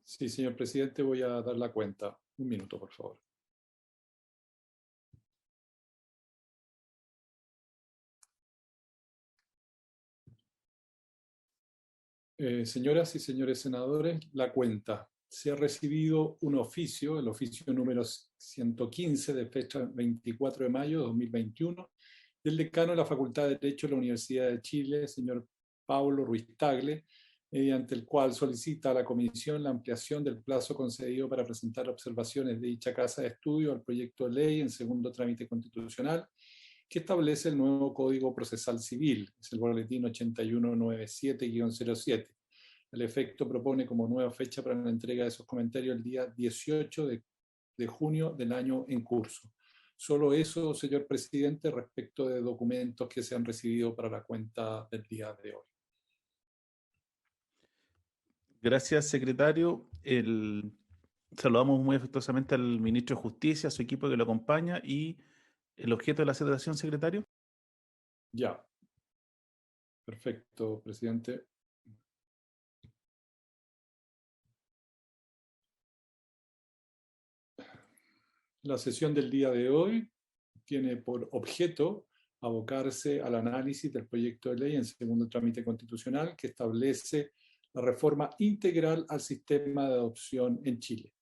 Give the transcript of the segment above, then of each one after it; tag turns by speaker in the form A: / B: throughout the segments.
A: Sí, señor presidente, voy a dar la cuenta. Un minuto, por favor. Señoras y señores senadores, la cuenta. Se ha recibido un oficio, el oficio número 115 de fecha 24 de mayo de 2021, del decano de la Facultad de Derecho de la Universidad de Chile, señor Paulo Ruiz Tagle, mediante el cual solicita a la Comisión la ampliación del plazo concedido para presentar observaciones de dicha casa de estudio al proyecto de ley en segundo trámite constitucional que establece el nuevo Código Procesal Civil, es el boletín 8197-07. El efecto propone como nueva fecha para la entrega de esos comentarios el día 18 de junio del año en curso. Solo eso, señor presidente, respecto de documentos que se han recibido para la cuenta del día de hoy.
B: Gracias, secretario. Saludamos muy afectuosamente al ministro de Justicia, a su equipo que lo acompaña y el objeto de la citación, secretario.
A: Ya. Perfecto, presidente. La sesión del día de hoy tiene por objeto abocarse al análisis del proyecto de ley en segundo trámite constitucional que establece la reforma integral al sistema de adopción en Chile.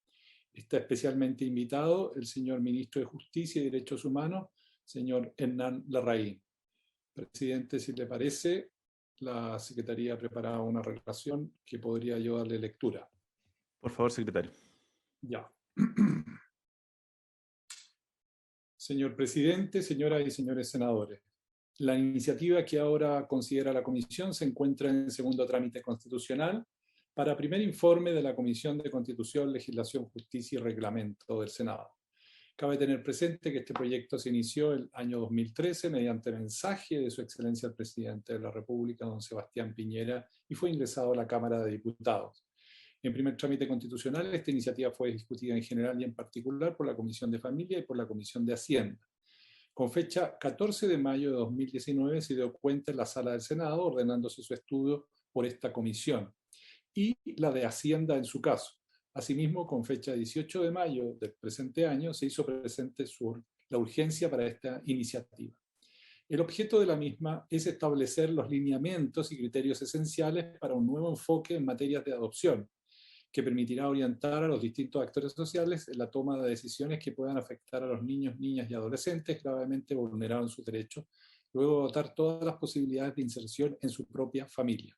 A: Está especialmente invitado el señor ministro de Justicia y Derechos Humanos, señor Hernán Larraín. Presidente, si le parece, la Secretaría ha preparado una relación que podría yo darle lectura.
B: Por favor, secretario.
A: Ya. Señor presidente, señoras y señores senadores, la iniciativa que ahora considera la Comisión se encuentra en segundo trámite constitucional para primer informe de la Comisión de Constitución, Legislación, Justicia y Reglamento del Senado. Cabe tener presente que este proyecto se inició el año 2013 mediante mensaje de Su Excelencia el Presidente de la República, don Sebastián Piñera, y fue ingresado a la Cámara de Diputados. En primer trámite constitucional, esta iniciativa fue discutida en general y en particular por la Comisión de Familia y por la Comisión de Hacienda. Con fecha 14 de mayo de 2019 se dio cuenta en la Sala del Senado, ordenándose su estudio por esta comisión, y la de Hacienda en su caso. Asimismo, con fecha 18 de mayo del presente año, se hizo presente la urgencia para esta iniciativa. El objeto de la misma es establecer los lineamientos y criterios esenciales para un nuevo enfoque en materias de adopción, que permitirá orientar a los distintos actores sociales en la toma de decisiones que puedan afectar a los niños, niñas y adolescentes gravemente vulnerados en sus derechos, luego de dotar todas las posibilidades de inserción en su propia familia.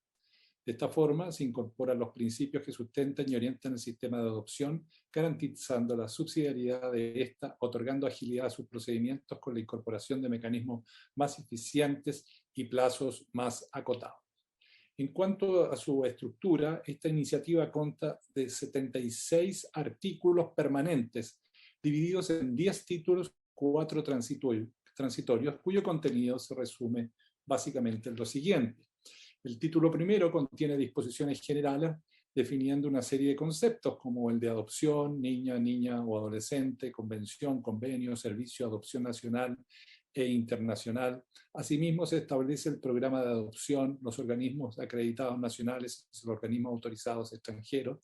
A: De esta forma, se incorporan los principios que sustentan y orientan el sistema de adopción, garantizando la subsidiariedad de esta, otorgando agilidad a sus procedimientos con la incorporación de mecanismos más eficientes y plazos más acotados. En cuanto a su estructura, esta iniciativa consta de 76 artículos permanentes, divididos en 10 títulos, 4 transitorios, cuyo contenido se resume básicamente en lo siguiente. El título primero contiene disposiciones generales definiendo una serie de conceptos como el de adopción, niña, niña o adolescente, convención, convenio, servicio, adopción nacional e internacional. Asimismo, se establece el programa de adopción, los organismos acreditados nacionales y los organismos autorizados extranjeros.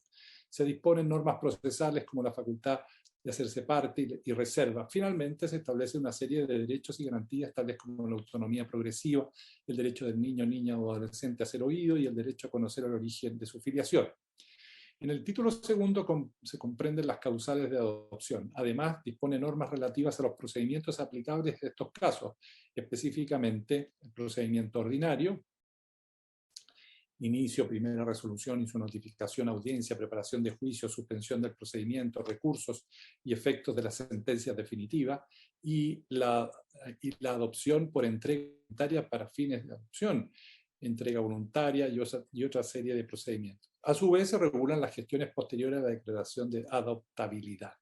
A: Se disponen normas procesales como la facultad de hacerse parte y reserva. Finalmente, se establece una serie de derechos y garantías, tales como la autonomía progresiva, el derecho del niño, niña o adolescente a ser oído y el derecho a conocer el origen de su filiación. En el título segundo se comprenden las causales de adopción. Además, dispone normas relativas a los procedimientos aplicables en estos casos, específicamente el procedimiento ordinario, inicio, primera resolución y su notificación, audiencia, preparación de juicio, suspensión del procedimiento, recursos y efectos de las sentencias definitivas, y la adopción por entrega voluntaria para fines de adopción, entrega voluntaria y otra serie de procedimientos. A su vez, se regulan las gestiones posteriores a la declaración de adoptabilidad.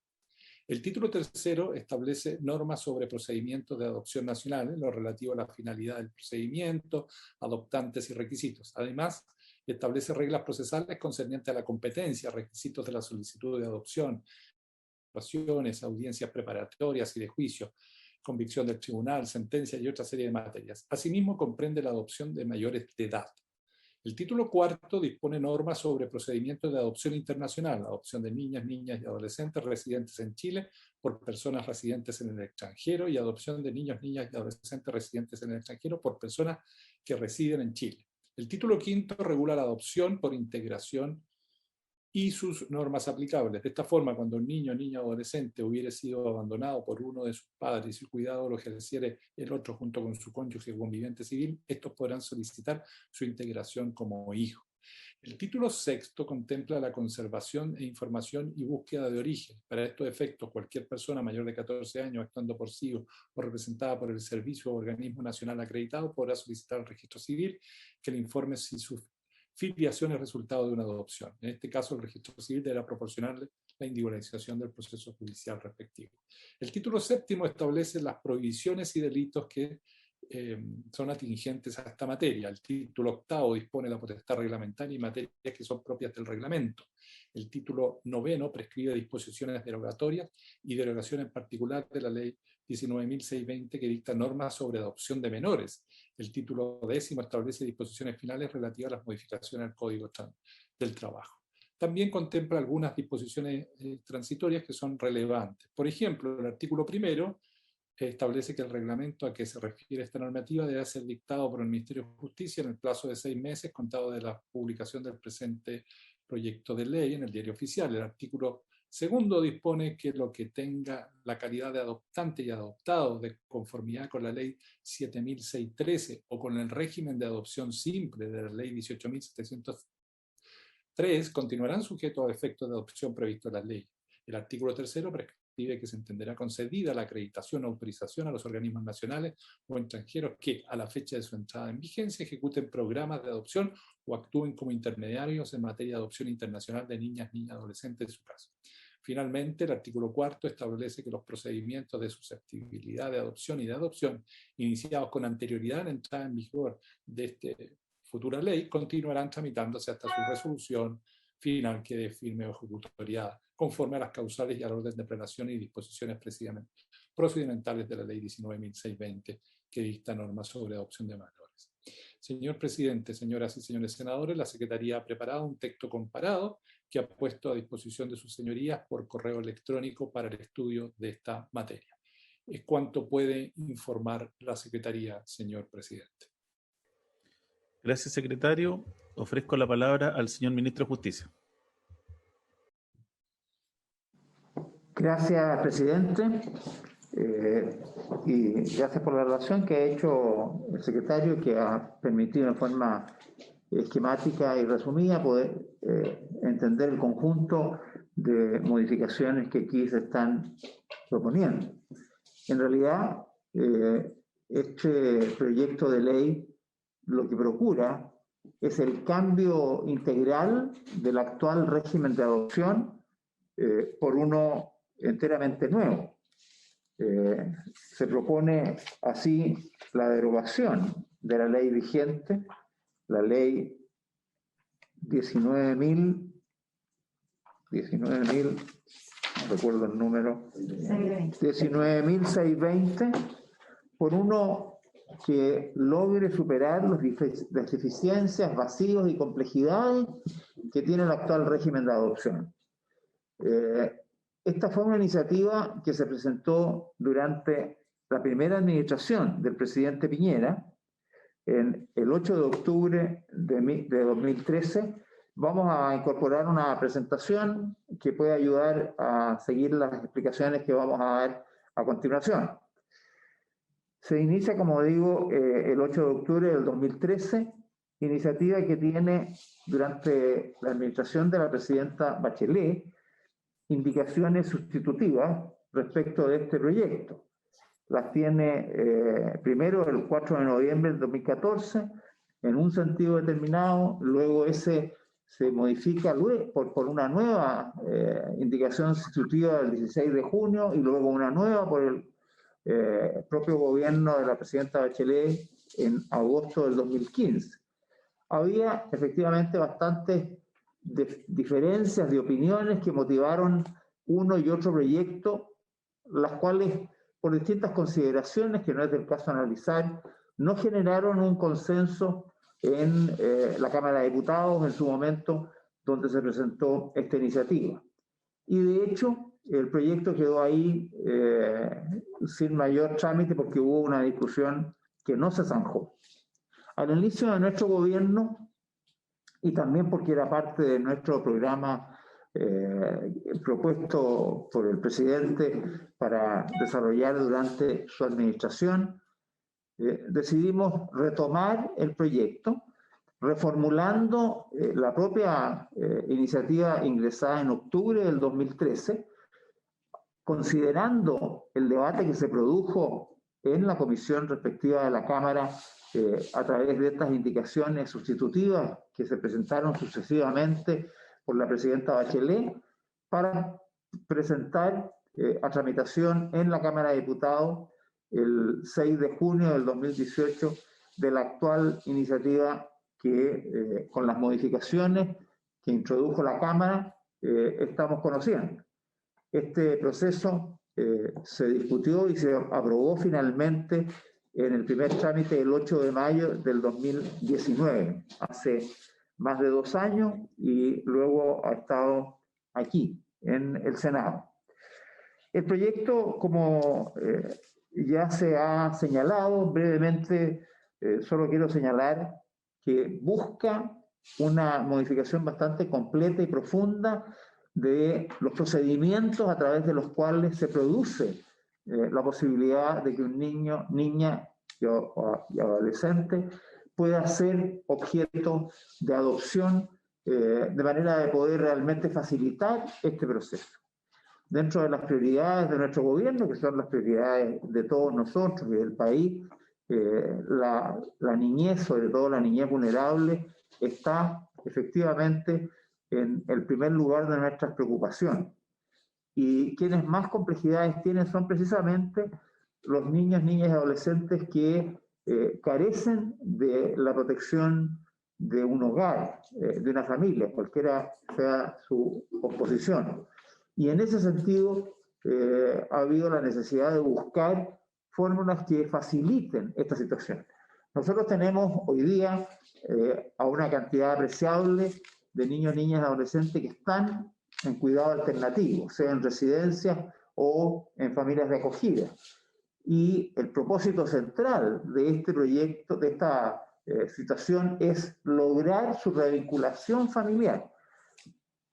A: El título tercero establece normas sobre procedimientos de adopción nacional, en lo relativo a la finalidad del procedimiento, adoptantes y requisitos. Además, establece reglas procesales concernientes a la competencia, requisitos de la solicitud de adopción, audiencias preparatorias y de juicio, convicción del tribunal, sentencia y otra serie de materias. Asimismo, comprende la adopción de mayores de edad. El título cuarto dispone normas sobre procedimientos de adopción internacional, adopción de niñas, niñas y adolescentes residentes en Chile por personas residentes en el extranjero y adopción de niños, niñas y adolescentes residentes en el extranjero por personas que residen en Chile. El título quinto regula la adopción por integración y sus normas aplicables. De esta forma, cuando un niño, niña o adolescente hubiere sido abandonado por uno de sus padres y su cuidado lo ejerciere el otro junto con su cónyuge o conviviente civil, estos podrán solicitar su integración como hijo. El título sexto contempla la conservación e información y búsqueda de origen. Para estos efectos, cualquier persona mayor de 14 años actuando por sí o representada por el servicio o organismo nacional acreditado podrá solicitar al registro civil que le informe si su filiación es resultado de una adopción. En este caso, el registro civil deberá proporcionarle la individualización del proceso judicial respectivo. El título séptimo establece las prohibiciones y delitos que son atingentes a esta materia. El título octavo dispone la potestad reglamentaria y materias que son propias del reglamento. El título noveno prescribe disposiciones derogatorias y derogaciones en particular de la ley 19.620 que dicta normas sobre adopción de menores. El título décimo establece disposiciones finales relativas a las modificaciones al Código del Trabajo. También contempla algunas disposiciones transitorias que son relevantes. Por ejemplo, el artículo primero establece que el reglamento a que se refiere esta normativa debe ser dictado por el Ministerio de Justicia en el plazo de 6 meses contado de la publicación del presente proyecto de ley en el Diario Oficial. El artículo segundo dispone que lo que tenga la calidad de adoptante y adoptado de conformidad con la ley 7.613 o con el régimen de adopción simple de la ley 18.703 continuarán sujetos a efectos de adopción previsto en la ley. El artículo tercero prescribe que se entenderá concedida la acreditación o autorización a los organismos nacionales o extranjeros que, a la fecha de su entrada en vigencia, ejecuten programas de adopción o actúen como intermediarios en materia de adopción internacional de niñas, niñas, adolescentes en su caso. Finalmente, el artículo cuarto establece que los procedimientos de susceptibilidad de adopción y de adopción iniciados con anterioridad a la entrada en vigor de esta futura ley continuarán tramitándose hasta su resolución final que de firme o ejecutoriada, conforme a las causales y al orden de prelación y disposiciones procedimentales de la ley 19.620 que dicta normas sobre adopción de menores. Señor presidente, señoras y señores senadores, la Secretaría ha preparado un texto comparado que ha puesto a disposición de sus señorías por correo electrónico para el estudio de esta materia. Es cuanto puede informar la Secretaría, señor presidente.
B: Gracias, secretario. Ofrezco la palabra al señor ministro de Justicia.
C: Gracias, presidente. Y gracias por la relación que ha hecho el secretario, que ha permitido en forma esquemática y resumida poder entender el conjunto de modificaciones que aquí se están proponiendo. En realidad, este proyecto de ley lo que procura es el cambio integral del actual régimen de adopción por uno enteramente nuevo. Se propone así la derogación de la ley vigente, la ley 19.000, no recuerdo el número, 19.620, por uno que logre superar las deficiencias, vacíos y complejidades que tiene el actual régimen de adopción. Esta fue una iniciativa que se presentó durante la primera administración del presidente Piñera, en el 8 de octubre de 2013. Vamos a incorporar una presentación que puede ayudar a seguir las explicaciones que vamos a dar a continuación. Se inicia, como digo, el 8 de octubre del 2013, iniciativa que tiene durante la administración de la presidenta Bachelet indicaciones sustitutivas respecto de este proyecto. Las tiene primero el 4 de noviembre del 2014 en un sentido determinado, luego ese se modifica por una nueva indicación sustitutiva del 16 de junio y luego una nueva por el propio gobierno de la presidenta Bachelet en agosto del 2015. Había efectivamente bastantes diferencias de opiniones que motivaron uno y otro proyecto, las cuales, por distintas consideraciones que no es del caso analizar, no generaron un consenso en la Cámara de Diputados en su momento, donde se presentó esta iniciativa. Y de hecho, el proyecto quedó ahí sin mayor trámite porque hubo una discusión que no se zanjó. Al inicio de nuestro gobierno, y también porque era parte de nuestro programa propuesto por el presidente para desarrollar durante su administración, decidimos retomar el proyecto, reformulando la propia iniciativa ingresada en octubre del 2013, considerando el debate que se produjo en la comisión respectiva de la Cámara a través de estas indicaciones sustitutivas que se presentaron sucesivamente por la presidenta Bachelet, para presentar a tramitación en la Cámara de Diputados el 6 de junio del 2018 de la actual iniciativa que, con las modificaciones que introdujo la Cámara, estamos conociendo. Este proceso se discutió y se aprobó finalmente en el primer trámite el 8 de mayo del 2019, hace más de 2 años, y luego ha estado aquí, en el Senado. El proyecto, como ya se ha señalado brevemente, solo quiero señalar que busca una modificación bastante completa y profunda de los procedimientos a través de los cuales se produce la posibilidad de que un niño, niña y adolescente pueda ser objeto de adopción de manera de poder realmente facilitar este proceso. Dentro de las prioridades de nuestro gobierno, que son las prioridades de todos nosotros y del país, la niñez, sobre todo la niñez vulnerable, está efectivamente en el primer lugar de nuestras preocupaciones. Y quienes más complejidades tienen son precisamente los niños, niñas y adolescentes que carecen de la protección de un hogar, de una familia, cualquiera sea su composición. Y en ese sentido ha habido la necesidad de buscar fórmulas que faciliten esta situación. Nosotros tenemos hoy día a una cantidad apreciable de niños, niñas y adolescentes que están en cuidado alternativo, sea en residencias o en familias de acogida. Y el propósito central de este proyecto, de esta situación, es lograr su revinculación familiar.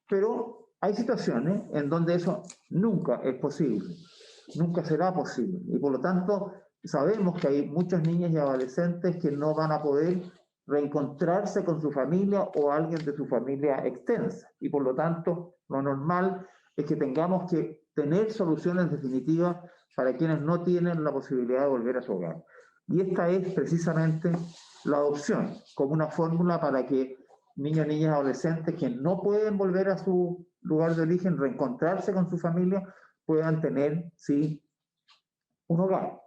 C: Pero hay situaciones en donde eso nunca es posible, nunca será posible. Y por lo tanto, sabemos que hay muchos niños y adolescentes que no van a poder reencontrarse con su familia o alguien de su familia extensa. Y por lo tanto, lo normal es que tengamos que tener soluciones definitivas para quienes no tienen la posibilidad de volver a su hogar. Y esta es precisamente la adopción, como una fórmula para que niños, niñas, adolescentes que no pueden volver a su lugar de origen, reencontrarse con su familia, puedan tener, sí, un hogar.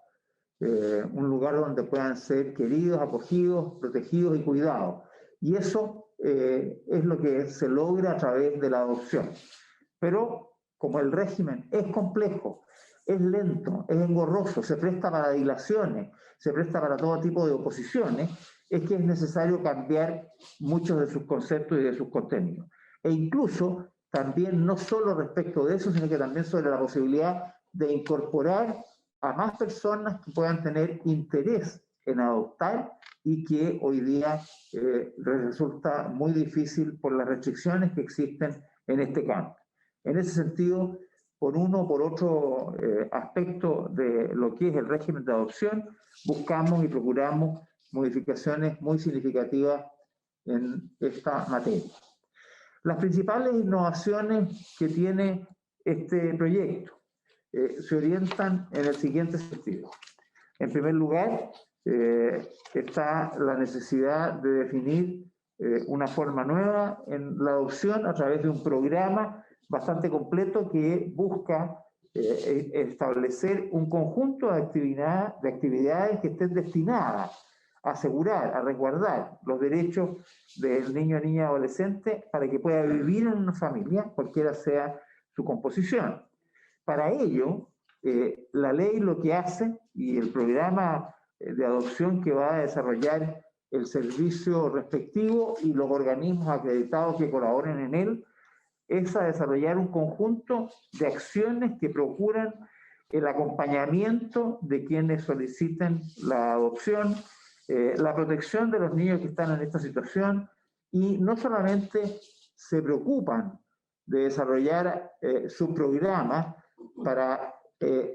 C: Un lugar donde puedan ser queridos, acogidos, protegidos y cuidados. Y eso es lo que se logra a través de la adopción. Pero como el régimen es complejo, es lento, es engorroso, se presta para dilaciones, se presta para todo tipo de oposiciones, es que es necesario cambiar muchos de sus conceptos y de sus contenidos. E incluso también no solo respecto de eso, sino que también sobre la posibilidad de incorporar a más personas que puedan tener interés en adoptar y que hoy día resulta muy difícil por las restricciones que existen en este campo. En ese sentido, por uno o por otro aspecto de lo que es el régimen de adopción, buscamos y procuramos modificaciones muy significativas en esta materia. Las principales innovaciones que tiene este proyecto se orientan en el siguiente sentido. En primer lugar, está la necesidad de definir una forma nueva en la adopción a través de un programa bastante completo que busca establecer un conjunto de actividades que estén destinadas a asegurar, a resguardar los derechos del niño, niña, adolescente para que pueda vivir en una familia, cualquiera sea su composición. Para ello, la ley lo que hace y el programa de adopción que va a desarrollar el servicio respectivo y los organismos acreditados que colaboren en él, es a desarrollar un conjunto de acciones que procuran el acompañamiento de quienes soliciten la adopción, la protección de los niños que están en esta situación, y no solamente se preocupan de desarrollar su programa para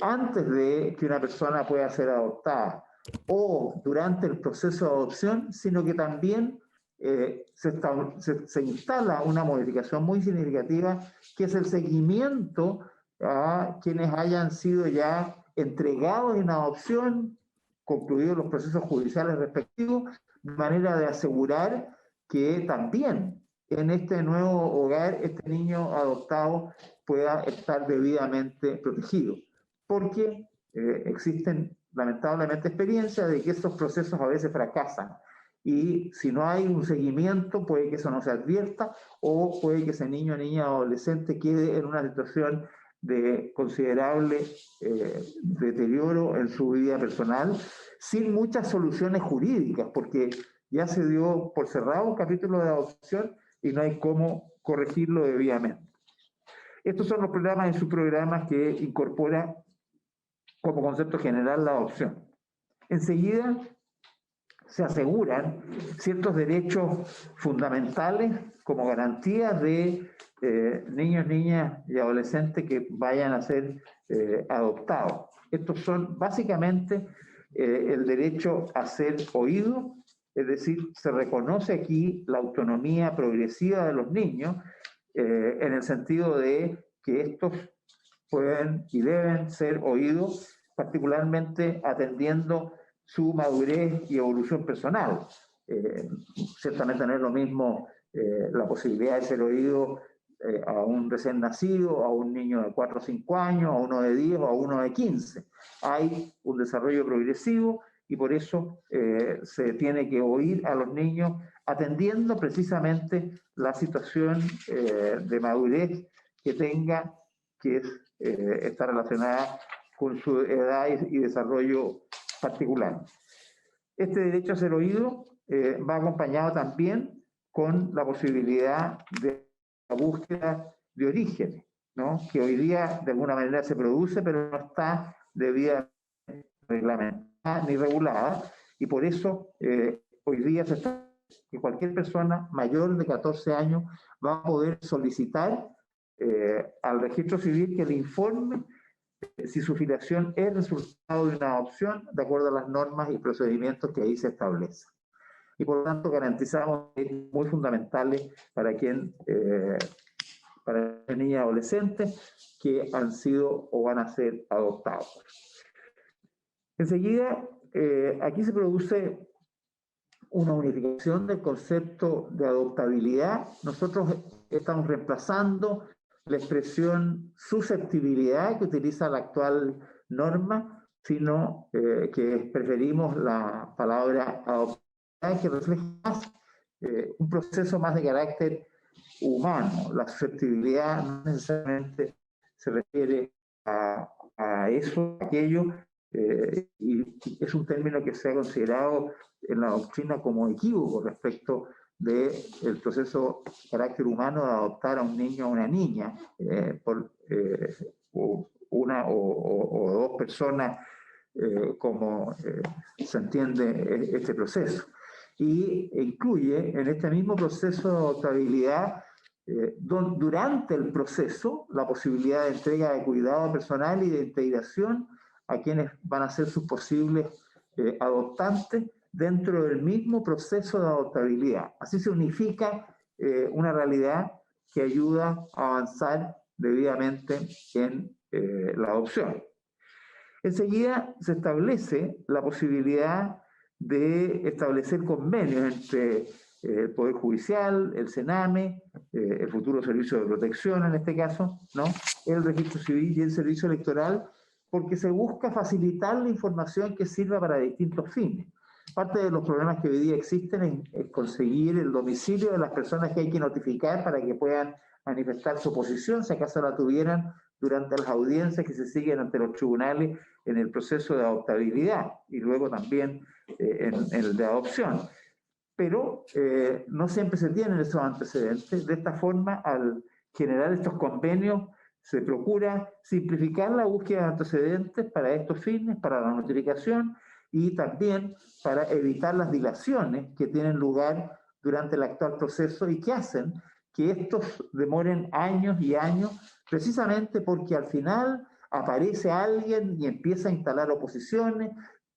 C: antes de que una persona pueda ser adoptada o durante el proceso de adopción, sino que también se instala una modificación muy significativa, que es el seguimiento a quienes hayan sido ya entregados en adopción, concluidos los procesos judiciales respectivos, de manera de asegurar que también en este nuevo hogar este niño adoptado pueda estar debidamente protegido. Porque existen lamentablemente experiencias de que estos procesos a veces fracasan. Y si no hay un seguimiento, puede que eso no se advierta, o puede que ese niño, niña, adolescente quede en una situación de considerable deterioro en su vida personal, sin muchas soluciones jurídicas, porque ya se dio por cerrado un capítulo de adopción y no hay cómo corregirlo debidamente. Estos son los programas y subprogramas que incorpora como concepto general la adopción. Enseguida se aseguran ciertos derechos fundamentales como garantía de niños, niñas y adolescentes que vayan a ser adoptados. Estos son básicamente el derecho a ser oído, es decir, se reconoce aquí la autonomía progresiva de los niños en el sentido de que estos pueden y deben ser oídos, particularmente atendiendo su madurez y evolución personal. Ciertamente no es lo mismo la posibilidad de ser oído a un recién nacido, a un niño de 4 o 5 años, a uno de 10 o a uno de 15. Hay un desarrollo progresivo y por eso se tiene que oír a los niños atendiendo precisamente la situación de madurez que tenga, que está relacionada con su edad y desarrollo particular. Este derecho a ser oído va acompañado también con la posibilidad de la búsqueda de orígenes, ¿no? Que hoy día de alguna manera se produce, pero no está debidamente reglamentada ni regulada, y por eso hoy día se está que cualquier persona mayor de 14 años va a poder solicitar al registro civil que le informe si su filiación es resultado de una adopción de acuerdo a las normas y procedimientos que ahí se establecen. Y por lo tanto garantizamos derechos muy fundamentales para para niños y adolescentes que han sido o van a ser adoptados. Enseguida, aquí se produce una unificación del concepto de adoptabilidad. Nosotros estamos reemplazando la expresión susceptibilidad que utiliza la actual norma, sino que preferimos la palabra adoptabilidad, que refleja más un proceso más de carácter humano. La susceptibilidad no necesariamente se refiere a eso, a aquello, y es un término que se ha considerado en la doctrina como equívoco respecto del proceso de carácter humano de adoptar a un niño o una niña por una o dos personas, como se entiende este proceso. Y incluye en este mismo proceso de adoptabilidad, durante el proceso, la posibilidad de entrega de cuidado personal y de integración a quienes van a ser sus posibles adoptantes dentro del mismo proceso de adoptabilidad. Así se unifica una realidad que ayuda a avanzar debidamente en la adopción. Enseguida se establece la posibilidad de establecer convenios entre el Poder Judicial, el Sename, el futuro Servicio de Protección en este caso, ¿no? El Registro Civil y el Servicio Electoral, porque se busca facilitar la información que sirva para distintos fines. Parte de los problemas que hoy día existen es conseguir el domicilio de las personas que hay que notificar para que puedan manifestar su posición, si acaso la tuvieran durante las audiencias que se siguen ante los tribunales en el proceso de adoptabilidad y luego también en el de adopción. pero no siempre se tienen esos antecedentes. De esta forma, al generar estos convenios, se procura simplificar la búsqueda de antecedentes para estos fines, para la notificación y también para evitar las dilaciones que tienen lugar durante el actual proceso y que hacen que estos demoren años y años, precisamente porque al final aparece alguien y empieza a instalar oposiciones,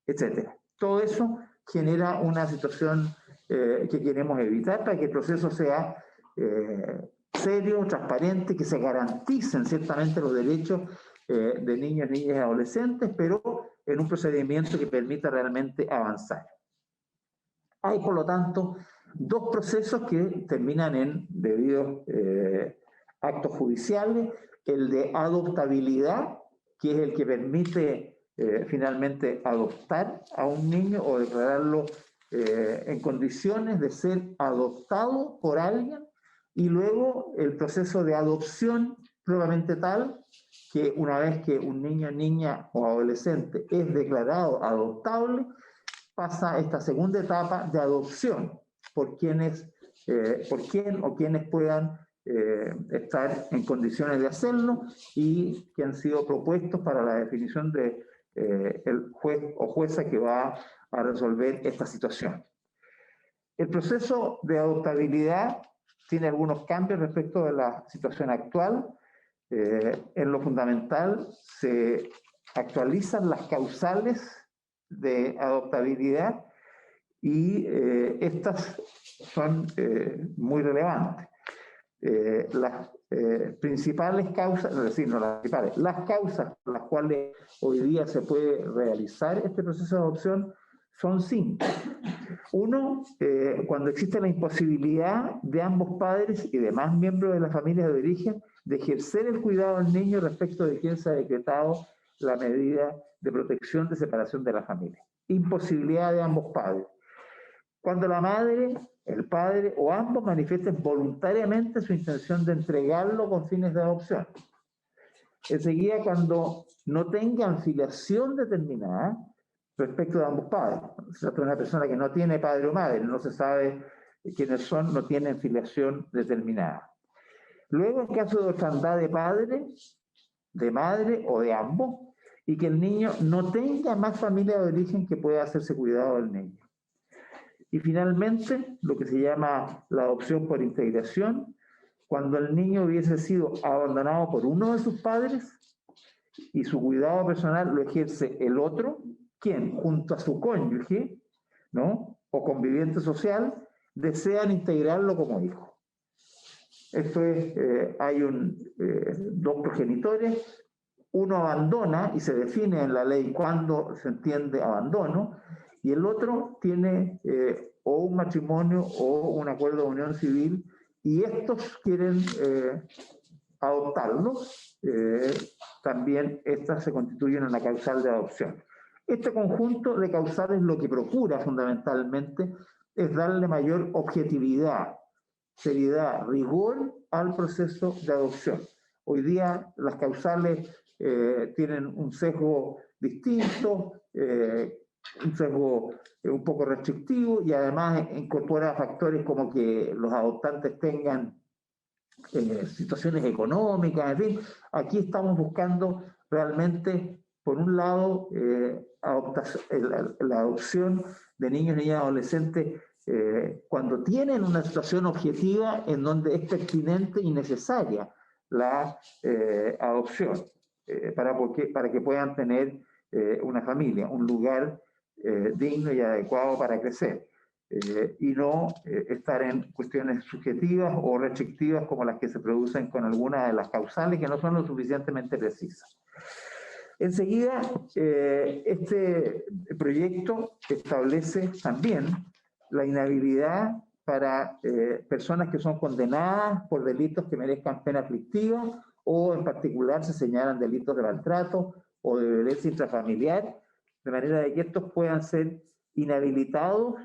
C: etc. Todo eso genera una situación que queremos evitar para que el proceso sea serio, transparente, que se garanticen ciertamente los derechos de niños, niñas y adolescentes, pero en un procedimiento que permita realmente avanzar. Hay, por lo tanto, dos procesos que terminan en debidos actos judiciales: el de adoptabilidad, que es el que permite finalmente adoptar a un niño o declararlo en condiciones de ser adoptado por alguien, y luego el proceso de adopción propiamente tal, que una vez que un niño, niña o adolescente es declarado adoptable, pasa a esta segunda etapa de adopción por quienes, por quien o quienes puedan estar en condiciones de hacerlo y que han sido propuestos para la definición de el juez o jueza que va a resolver esta situación. El proceso de adoptabilidad tiene algunos cambios respecto de la situación actual. En lo fundamental, se actualizan las causales de adoptabilidad y estas son muy relevantes. Las principales causas, es decir, no las principales, las causas por las cuales hoy día se puede realizar este proceso de adopción son 5. Uno, cuando existe la imposibilidad de ambos padres y demás miembros de la familia de origen de ejercer el cuidado del niño respecto de quien se ha decretado la medida de protección de separación de la familia. Imposibilidad de ambos padres. Cuando la madre, el padre o ambos manifiesten voluntariamente su intención de entregarlo con fines de adopción. Enseguida, cuando no tengan filiación determinada respecto de ambos padres. Se trata de una persona que no tiene padre o madre, no se sabe quiénes son, no tienen filiación determinada. Luego, en caso de orfandad de padre, de madre o de ambos, y que el niño no tenga más familia de origen que pueda hacerse cuidado del niño. Y finalmente, lo que se llama la adopción por integración, cuando el niño hubiese sido abandonado por uno de sus padres y su cuidado personal lo ejerce el otro, quien junto a su cónyuge, ¿no?, o conviviente social, desean integrarlo como hijo. Esto es, hay dos progenitores, uno abandona y se define en la ley cuándo se entiende abandono, y el otro tiene o un matrimonio o un acuerdo de unión civil, y estos quieren adoptarlo. También estas se constituyen en la causal de adopción. Este conjunto de causales lo que procura fundamentalmente es darle mayor objetividad, seriedad, rigor al proceso de adopción. Hoy día las causales tienen un sesgo distinto, un sesgo un poco restrictivo, y además incorpora factores como que los adoptantes tengan situaciones económicas, en fin. Aquí estamos buscando realmente, por un lado, la adopción de niños, niñas y adolescentes cuando tienen una situación objetiva en donde es pertinente y necesaria la adopción, para que puedan tener una familia, un lugar digno y adecuado para crecer. Y no estar en cuestiones subjetivas o restrictivas como las que se producen con algunas de las causales que no son lo suficientemente precisas. Enseguida, este proyecto establece también la inhabilidad para personas que son condenadas por delitos que merezcan pena aflictiva, o en particular se señalan delitos de maltrato o de violencia intrafamiliar, de manera de que estos puedan ser inhabilitados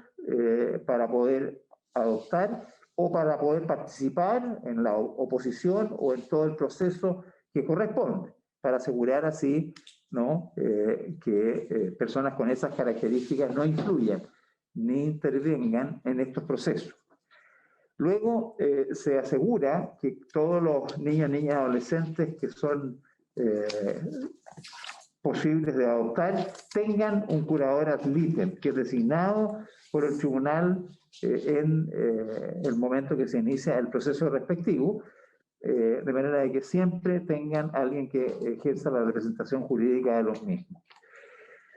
C: para poder adoptar o para poder participar en la oposición o en todo el proceso que corresponde, para asegurar así, ¿no?, que personas con esas características no influyan ni intervengan en estos procesos. Luego se asegura que todos los niños, niñas, adolescentes que son posibles de adoptar tengan un curador ad litem, que es designado por el tribunal en el momento que se inicia el proceso respectivo, de manera de que siempre tengan alguien que ejerza la representación jurídica de los mismos.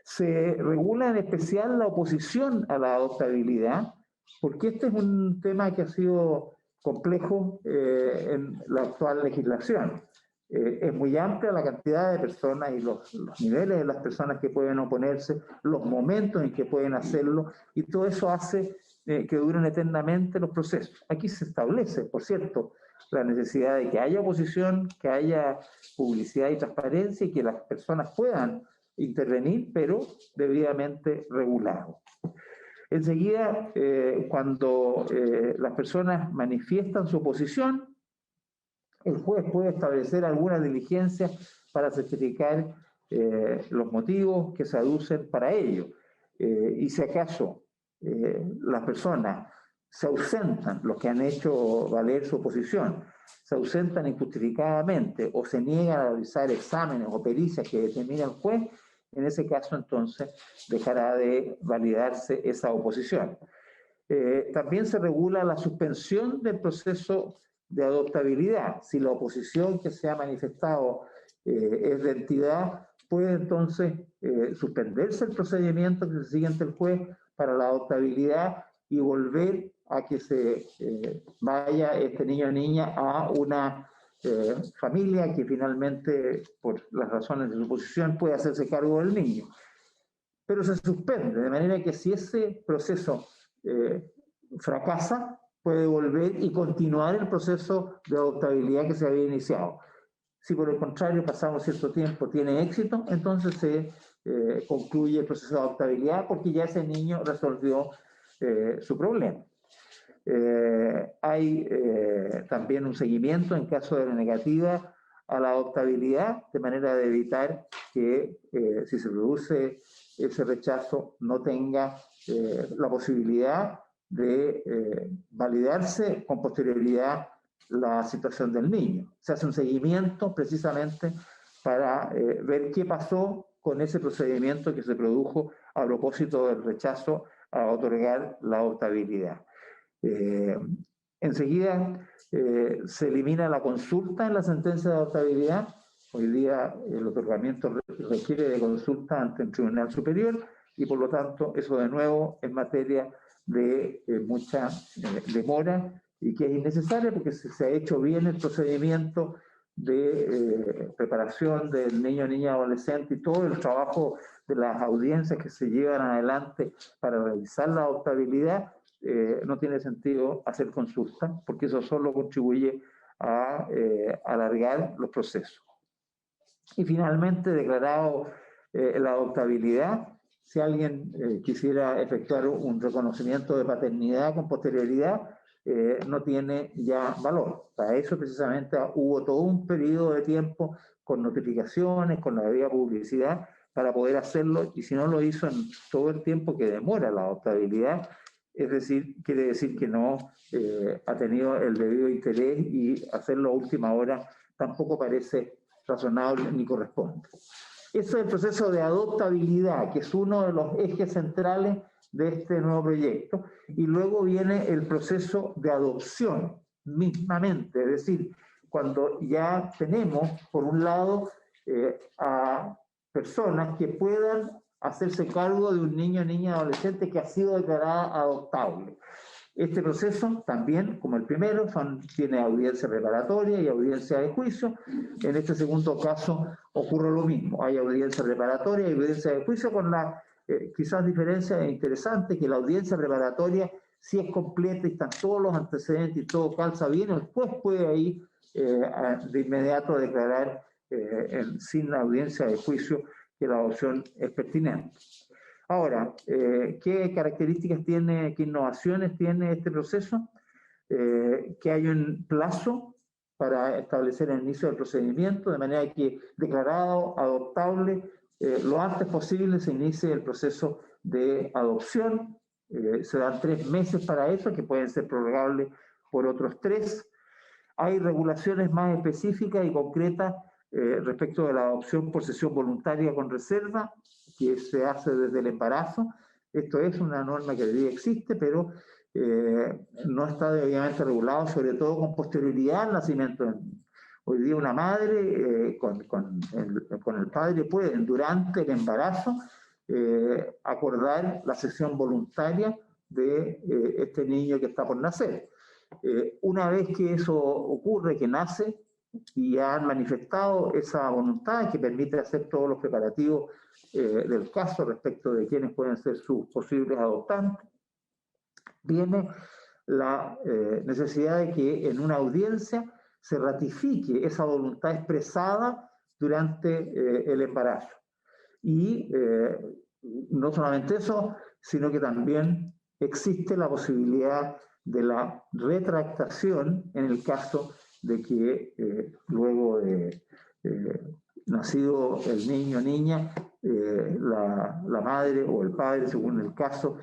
C: Se regula en especial la oposición a la adoptabilidad, porque este es un tema que ha sido complejo en la actual legislación. Es muy amplia la cantidad de personas y los niveles de las personas que pueden oponerse, los momentos en que pueden hacerlo, y todo eso hace que duren eternamente los procesos. Aquí se establece, por cierto, la necesidad de que haya oposición, que haya publicidad y transparencia y que las personas puedan intervenir, pero debidamente regulado. Enseguida, cuando las personas manifiestan su oposición, el juez puede establecer algunas diligencias para certificar los motivos que se aducen para ello. Y si acaso las personas se ausentan, los que han hecho valer su oposición, se ausentan injustificadamente o se niegan a realizar exámenes o pericias que determina el juez, en ese caso entonces dejará de validarse esa oposición. También se regula la suspensión del proceso de adoptabilidad. Si la oposición que se ha manifestado es de entidad, puede entonces suspenderse el procedimiento que se sigue ante el juez para la adoptabilidad y volver a que se vaya este niño o niña a una familia que finalmente, por las razones de su posición, puede hacerse cargo del niño. Pero se suspende, de manera que si ese proceso fracasa, puede volver y continuar el proceso de adoptabilidad que se había iniciado. Si por el contrario, pasado cierto tiempo, tiene éxito, entonces se concluye el proceso de adoptabilidad porque ya ese niño resolvió su problema. Hay también un seguimiento en caso de la negativa a la adoptabilidad, de manera de evitar que si se produce ese rechazo no tenga la posibilidad de validarse con posterioridad la situación del niño. Se hace un seguimiento precisamente para ver qué pasó con ese procedimiento que se produjo a propósito del rechazo a otorgar la adoptabilidad. Enseguida se elimina la consulta en la sentencia de adoptabilidad. Hoy día el otorgamiento requiere de consulta ante un tribunal superior y por lo tanto eso de nuevo es materia de mucha demora y que es innecesaria porque se ha hecho bien el procedimiento de preparación del niño, niña, adolescente y todo el trabajo de las audiencias que se llevan adelante para realizar la adoptabilidad. No tiene sentido hacer consulta porque eso solo contribuye a alargar los procesos. Y finalmente, declarado la adoptabilidad, si alguien quisiera efectuar un reconocimiento de paternidad con posterioridad, no tiene ya valor. Para eso precisamente hubo todo un periodo de tiempo con notificaciones, con la debida publicidad para poder hacerlo, y si no lo hizo en todo el tiempo que demora la adoptabilidad, es decir, quiere decir que no ha tenido el debido interés y hacerlo a última hora tampoco parece razonable ni corresponde. Eso es el proceso de adoptabilidad, que es uno de los ejes centrales de este nuevo proyecto, y luego viene el proceso de adopción mismamente, es decir, cuando ya tenemos, por un lado, a personas que puedan hacerse cargo de un niño o niña adolescente que ha sido declarada adoptable. Este proceso también, como el primero, tiene audiencia preparatoria y audiencia de juicio. En este segundo caso ocurre lo mismo. Hay audiencia preparatoria y audiencia de juicio con la quizás diferencia interesante que la audiencia preparatoria, si es completa y están todos los antecedentes y todo calza bien, el juez puede ahí de inmediato declarar sin la audiencia de juicio que la adopción es pertinente. Ahora, ¿qué características tiene, qué innovaciones tiene este proceso? Que hay un plazo para establecer el inicio del procedimiento, de manera que declarado adoptable, lo antes posible se inicie el proceso de adopción. Se dan 3 meses para eso, que pueden ser prorrogables por otros 3. Hay regulaciones más específicas y concretas respecto de la adopción por cesión voluntaria con reserva, que se hace desde el embarazo. Esto es una norma que hoy día existe, pero no está debidamente regulado, sobre todo con posterioridad al nacimiento. Hoy día una madre con el padre pueden, durante el embarazo, acordar la cesión voluntaria de este niño que está por nacer. Una vez que eso ocurre, que nace, y han manifestado esa voluntad que permite hacer todos los preparativos del caso respecto de quiénes pueden ser sus posibles adoptantes, viene la necesidad de que en una audiencia se ratifique esa voluntad expresada durante el embarazo. Y no solamente eso, sino que también existe la posibilidad de la retractación en el caso de que luego de nacido el niño o niña, la madre o el padre, según el caso,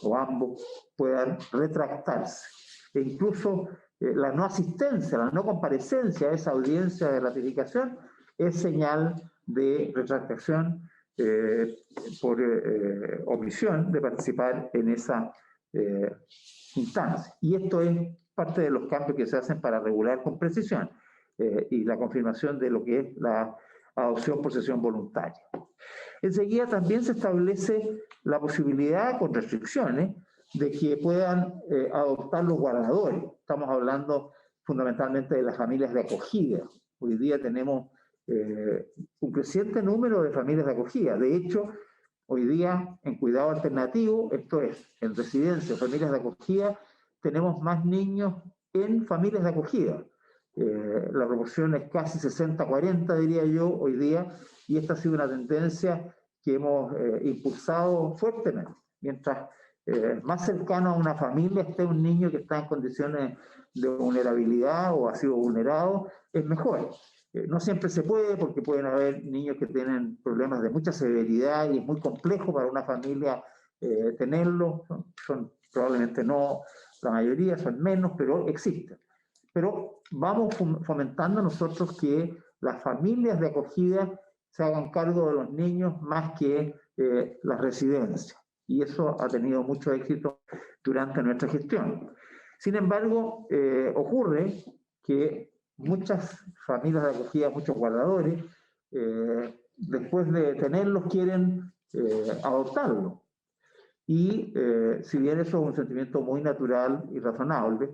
C: o ambos, puedan retractarse. E incluso la no asistencia, la no comparecencia a esa audiencia de ratificación es señal de retractación por omisión de participar en esa instancia. Y esto es parte de los cambios que se hacen para regular con precisión y la confirmación de lo que es la adopción por cesión voluntaria. Enseguida también se establece la posibilidad, con restricciones, de que puedan adoptar los guardadores. Estamos hablando fundamentalmente de las familias de acogida. Hoy día tenemos un creciente número de familias de acogida. De hecho, hoy día en cuidado alternativo, esto es, en residencia, familias de acogida, tenemos más niños en familias de acogida. La proporción es casi 60-40, diría yo, hoy día, y esta ha sido una tendencia que hemos impulsado fuertemente. Mientras más cercano a una familia esté un niño que está en condiciones de vulnerabilidad o ha sido vulnerado, es mejor. No siempre se puede, porque pueden haber niños que tienen problemas de mucha severidad y es muy complejo para una familia tenerlo. Son probablemente no la mayoría, son menos, pero existen. Pero vamos fomentando nosotros que las familias de acogida se hagan cargo de los niños más que las residencias. Y eso ha tenido mucho éxito durante nuestra gestión. Sin embargo, ocurre que muchas familias de acogida, muchos guardadores, después de tenerlos quieren adoptarlos. Y si bien eso es un sentimiento muy natural y razonable,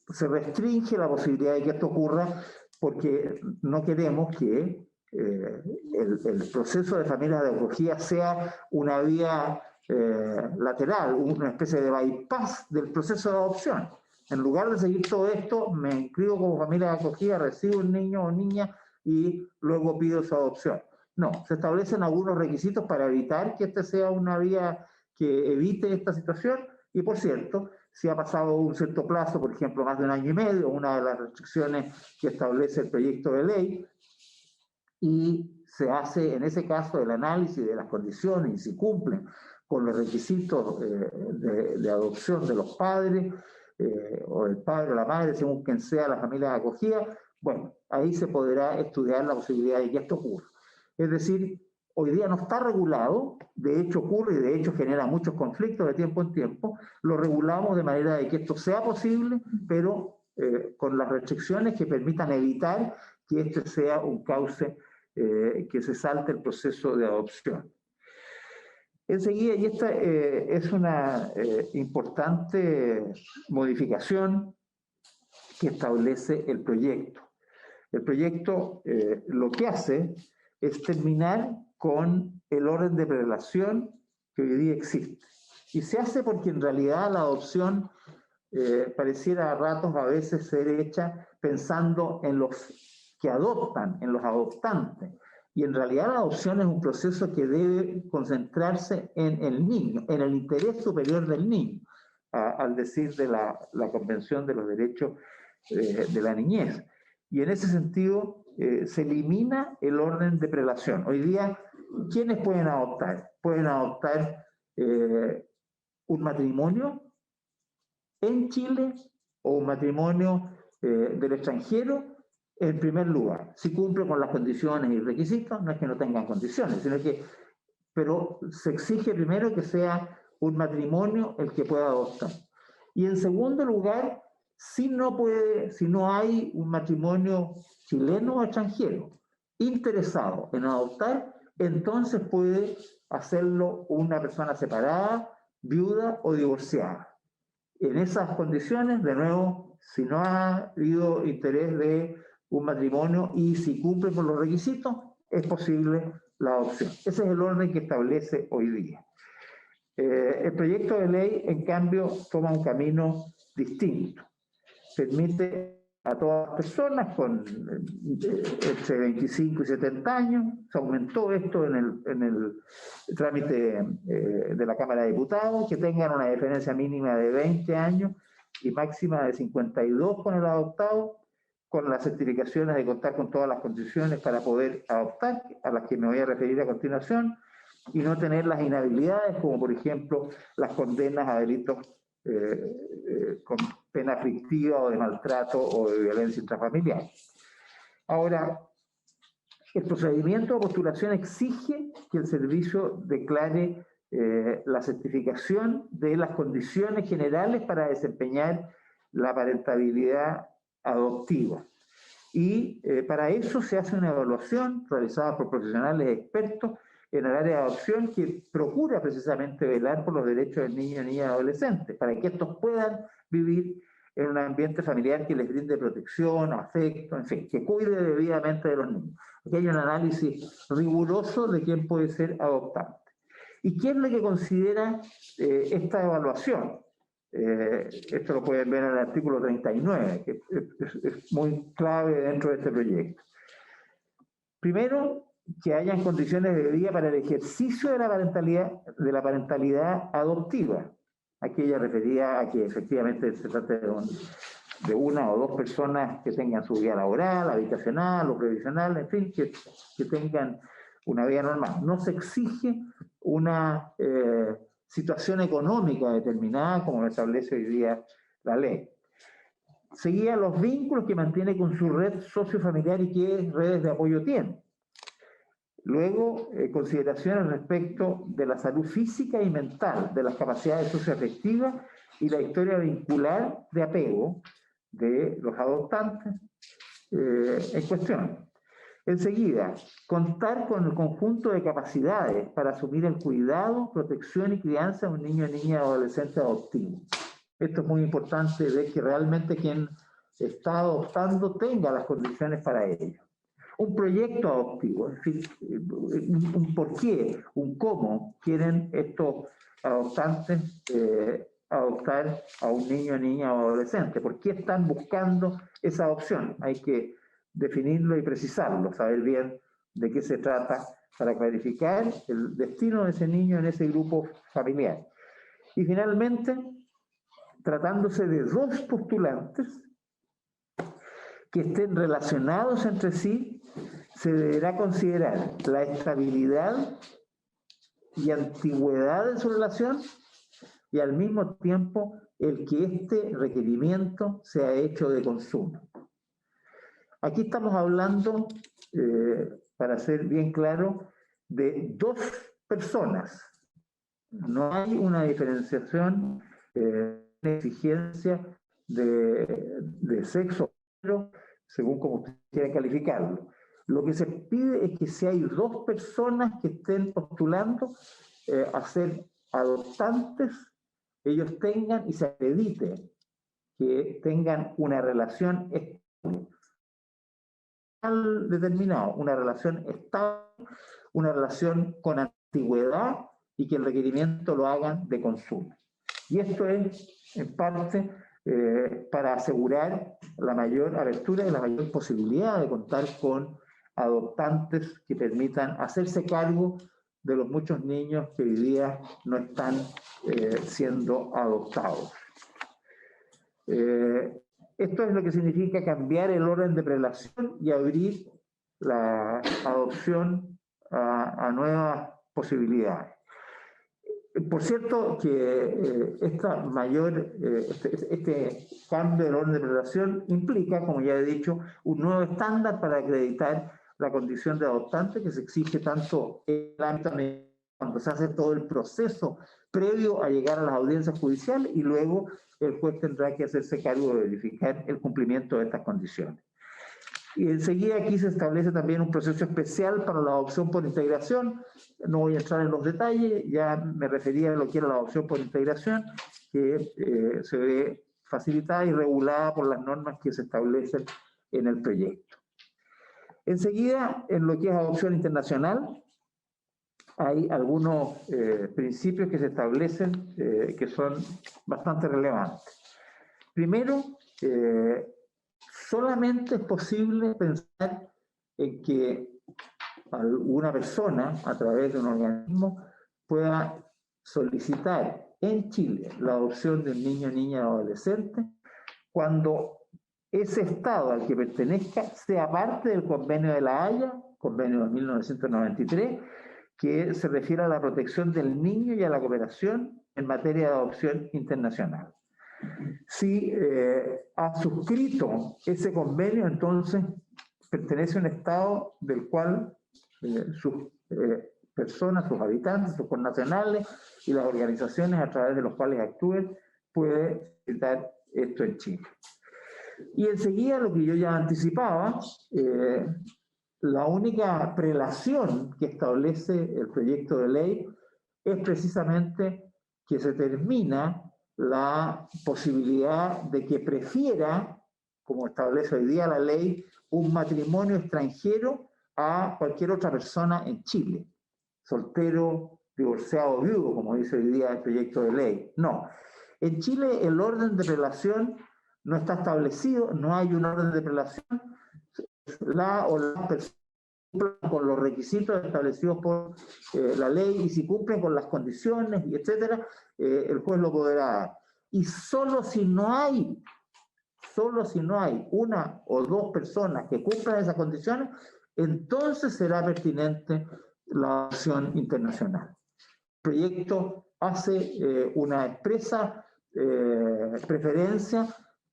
C: se restringe la posibilidad de que esto ocurra porque no queremos que el proceso de familias de acogida sea una vía lateral, una especie de bypass del proceso de adopción. En lugar de seguir todo esto, me inscribo como familia de acogida, recibo un niño o niña y luego pido su adopción. No, se establecen algunos requisitos para evitar que esta sea una vía que evite esta situación. Y por cierto, si ha pasado un cierto plazo, por ejemplo, más de 1 año y medio, una de las restricciones que establece el proyecto de ley, y se hace en ese caso el análisis de las condiciones y si cumplen con los requisitos de adopción de los padres, o el padre o la madre, según quien sea la familia de acogida, bueno, ahí se podrá estudiar la posibilidad de que esto ocurra. Es decir, hoy día no está regulado, de hecho ocurre y de hecho genera muchos conflictos de tiempo en tiempo, lo regulamos de manera de que esto sea posible, pero con las restricciones que permitan evitar que este sea un cauce que se salte el proceso de adopción. Enseguida, y esta es una importante modificación que establece el proyecto. El proyecto lo que hace es terminar con el orden de prelación que hoy día existe. Y se hace porque en realidad la adopción pareciera a ratos a veces ser hecha pensando en los que adoptan, en los adoptantes. Y en realidad la adopción es un proceso que debe concentrarse en el niño, en el interés superior del niño, al decir de la Convención de los Derechos de la Niñez. Y en ese sentido se elimina el orden de prelación. Hoy día, ¿quiénes pueden adoptar? Pueden adoptar un matrimonio en Chile o un matrimonio del extranjero, en primer lugar, si cumple con las condiciones y requisitos. No es que no tengan condiciones, sino que, pero se exige primero que sea un matrimonio el que pueda adoptar. Y en segundo lugar, si no hay un matrimonio chileno o extranjero interesado en adoptar, entonces puede hacerlo una persona separada, viuda o divorciada. En esas condiciones, de nuevo, si no ha habido interés de un matrimonio y si cumple con los requisitos, es posible la adopción. Ese es el orden que establece hoy día. El proyecto de ley, en cambio, toma un camino distinto. Permite a todas las personas con entre 25 y 70 años, se aumentó esto en el trámite de la Cámara de Diputados, que tengan una diferencia mínima de 20 años y máxima de 52 con el adoptado, con las certificaciones de contar con todas las condiciones para poder adoptar, a las que me voy a referir a continuación, y no tener las inhabilidades, como por ejemplo las condenas a delitos con pena aflictiva o de maltrato o de violencia intrafamiliar. Ahora, el procedimiento de postulación exige que el servicio declare la certificación de las condiciones generales para desempeñar la parentabilidad adoptiva. Y para eso se hace una evaluación realizada por profesionales expertos en el área de adopción, que procura precisamente velar por los derechos de niños, niñas y adolescentes, para que estos puedan vivir en un ambiente familiar que les brinde protección, afecto, en fin, que cuide debidamente de los niños. Aquí hay un análisis riguroso de quién puede ser adoptante. ¿Y quién es lo que considera esta evaluación? Esto lo pueden ver en el artículo 39, que es muy clave dentro de este proyecto. Primero, que hayan condiciones de vida para el ejercicio de la parentalidad adoptiva. Aquella refería a que efectivamente se trata de una o dos personas que tengan su vida laboral, habitacional o previsional, en fin, que tengan una vida normal. No se exige una situación económica determinada, como lo establece hoy día la ley. Seguía los vínculos que mantiene con su red sociofamiliar y qué redes de apoyo tiene. Luego, consideraciones respecto de la salud física y mental, de las capacidades socioafectivas y la historia vincular de apego de los adoptantes en cuestión. Enseguida, contar con el conjunto de capacidades para asumir el cuidado, protección y crianza de un niño, niña o adolescente adoptivo. Esto es muy importante, ver que realmente quien está adoptando tenga las condiciones para ello. Un proyecto adoptivo, es decir, un por qué, un cómo quieren estos adoptantes adoptar a un niño, niña o adolescente. ¿Por qué están buscando esa adopción? Hay que definirlo y precisarlo, saber bien de qué se trata para clarificar el destino de ese niño en ese grupo familiar. Y finalmente, tratándose de dos postulantes que estén relacionados entre sí, se deberá considerar la estabilidad y antigüedad de su relación y al mismo tiempo el que este requerimiento sea hecho de consumo. Aquí estamos hablando, para ser bien claro, de dos personas. No hay una diferenciación, una exigencia de sexo, según como usted quiera calificarlo. Lo que se pide es que si hay dos personas que estén postulando a ser adoptantes, ellos tengan y se acredite que tengan una relación determinado, una relación estable, una relación con antigüedad y que el requerimiento lo hagan de consumo. Y esto es, en parte, para asegurar la mayor apertura y la mayor posibilidad de contar con adoptantes que permitan hacerse cargo de los muchos niños que hoy día no están siendo adoptados. Esto es lo que significa cambiar el orden de prelación y abrir la adopción a nuevas posibilidades. Por cierto, que este cambio del orden de prelación implica, como ya he dicho, un nuevo estándar para acreditar la condición de adoptante que se exige tanto en el ámbito cuando se hace todo el proceso previo a llegar a las audiencias judiciales, y luego el juez tendrá que hacerse cargo de verificar el cumplimiento de estas condiciones. Y enseguida aquí se establece también un proceso especial para la adopción por integración. No voy a entrar en los detalles, ya me refería a lo que era la adopción por integración, que se ve facilitada y regulada por las normas que se establecen en el proyecto. Enseguida, en lo que es adopción internacional, hay algunos principios que se establecen que son bastante relevantes. Primero, solamente es posible pensar en que alguna persona, a través de un organismo, pueda solicitar en Chile la adopción de un niño, niña o adolescente cuando ese Estado al que pertenezca sea parte del Convenio de la Haya, Convenio de 1993, que se refiere a la protección del niño y a la cooperación en materia de adopción internacional. Si ha suscrito ese convenio, entonces pertenece a un Estado del cual sus personas, sus habitantes, sus connacionales y las organizaciones a través de los cuales actúen puede evitar esto en Chile. Y enseguida, lo que yo ya anticipaba, la única prelación que establece el proyecto de ley es precisamente que se termina la posibilidad de que prefiera, como establece hoy día la ley, un matrimonio extranjero a cualquier otra persona en Chile, soltero, divorciado o viudo, como dice hoy día el proyecto de ley. No. En Chile el orden de prelación no está establecido, no hay un orden de prelación. La o las personas cumplen con los requisitos establecidos por la ley, y si cumplen con las condiciones, y etcétera, el juez lo podrá dar. Y solo si no hay una o dos personas que cumplan esas condiciones, entonces será pertinente la adopción internacional. El proyecto hace una expresa preferencia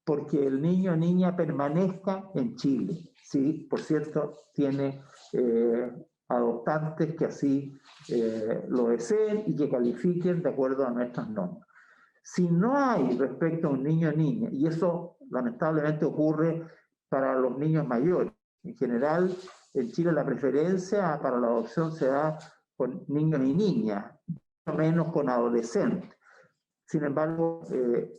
C: porque el niño o niña permanezca en Chile. Sí, por cierto, tiene adoptantes que así lo deseen y que califiquen de acuerdo a nuestras normas. Si no hay respecto a un niño o niña, y eso lamentablemente ocurre para los niños mayores, en general en Chile la preferencia para la adopción se da con niños y niñas, no menos con adolescentes. Sin embargo,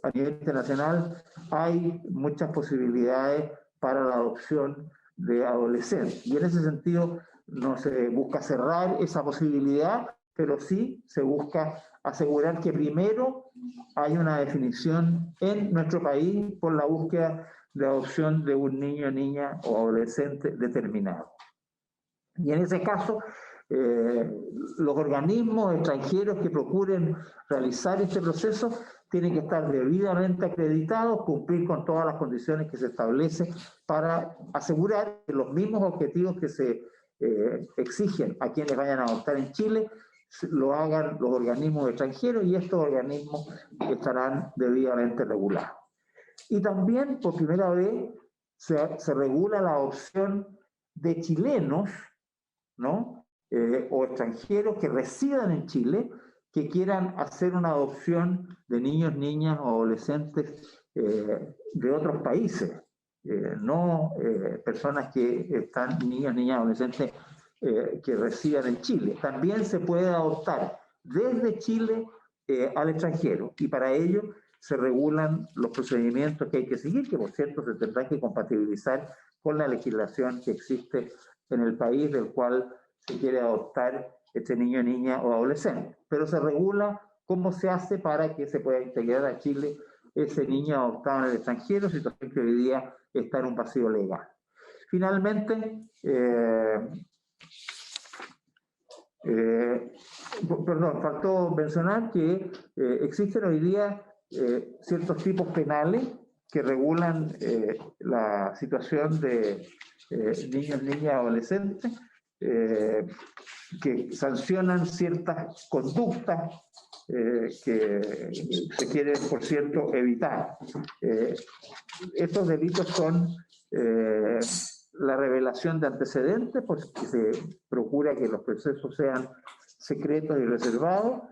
C: a nivel internacional hay muchas posibilidades para la adopción de adolescentes. Y en ese sentido no se busca cerrar esa posibilidad, pero sí se busca asegurar que primero hay una definición en nuestro país por la búsqueda de adopción de un niño, niña o adolescente determinado. Y en ese caso, los organismos extranjeros que procuren realizar este proceso tienen que estar debidamente acreditados, cumplir con todas las condiciones que se establecen para asegurar que los mismos objetivos que se exigen a quienes vayan a adoptar en Chile lo hagan los organismos extranjeros, y estos organismos estarán debidamente regulados. Y también, por primera vez, se regula la adopción de chilenos, ¿no? O extranjeros que residan en Chile, que quieran hacer una adopción de niños, niñas o adolescentes de otros países, no personas que están, niños, niñas, adolescentes que residan en Chile. También se puede adoptar desde Chile al extranjero, y para ello se regulan los procedimientos que hay que seguir, que por cierto se tendrá que compatibilizar con la legislación que existe en el país del cual se quiere adoptar este niño, niña o adolescente. Pero se regula cómo se hace para que se pueda integrar a Chile ese niño adoptado en el extranjero, situación que hoy día está en un vacío legal. Finalmente, faltó mencionar que existen hoy día ciertos tipos penales que regulan la situación de niños, niñas, adolescentes, que sancionan ciertas conductas que se quiere, por cierto, evitar. Estos delitos son la revelación de antecedentes, porque se procura que los procesos sean secretos y reservados,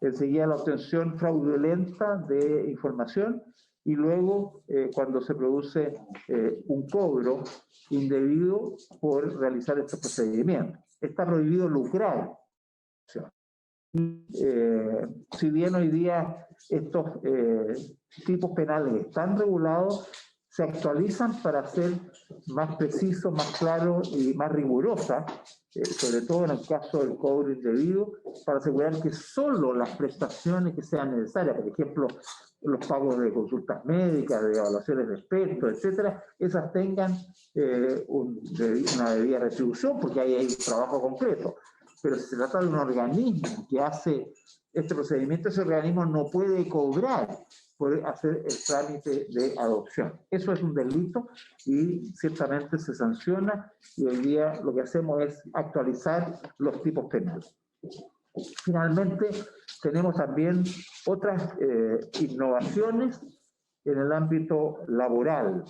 C: enseguida la obtención fraudulenta de información, y luego cuando se produce un cobro indebido por realizar estos procedimientos. Está prohibido lucrar. Si bien hoy día estos tipos penales están regulados, se actualizan para ser más precisos, más claros y más rigurosas, sobre todo en el caso del cobro indebido, para asegurar que solo las prestaciones que sean necesarias, por ejemplo, los pagos de consultas médicas, de evaluaciones de expertos, etcétera, esas tengan una debida retribución, porque ahí hay un trabajo concreto. Pero si se trata de un organismo que hace este procedimiento, ese organismo no puede cobrar por hacer el trámite de adopción. Eso es un delito y ciertamente se sanciona, y hoy día lo que hacemos es actualizar los tipos penales. Finalmente, tenemos también otras innovaciones en el ámbito laboral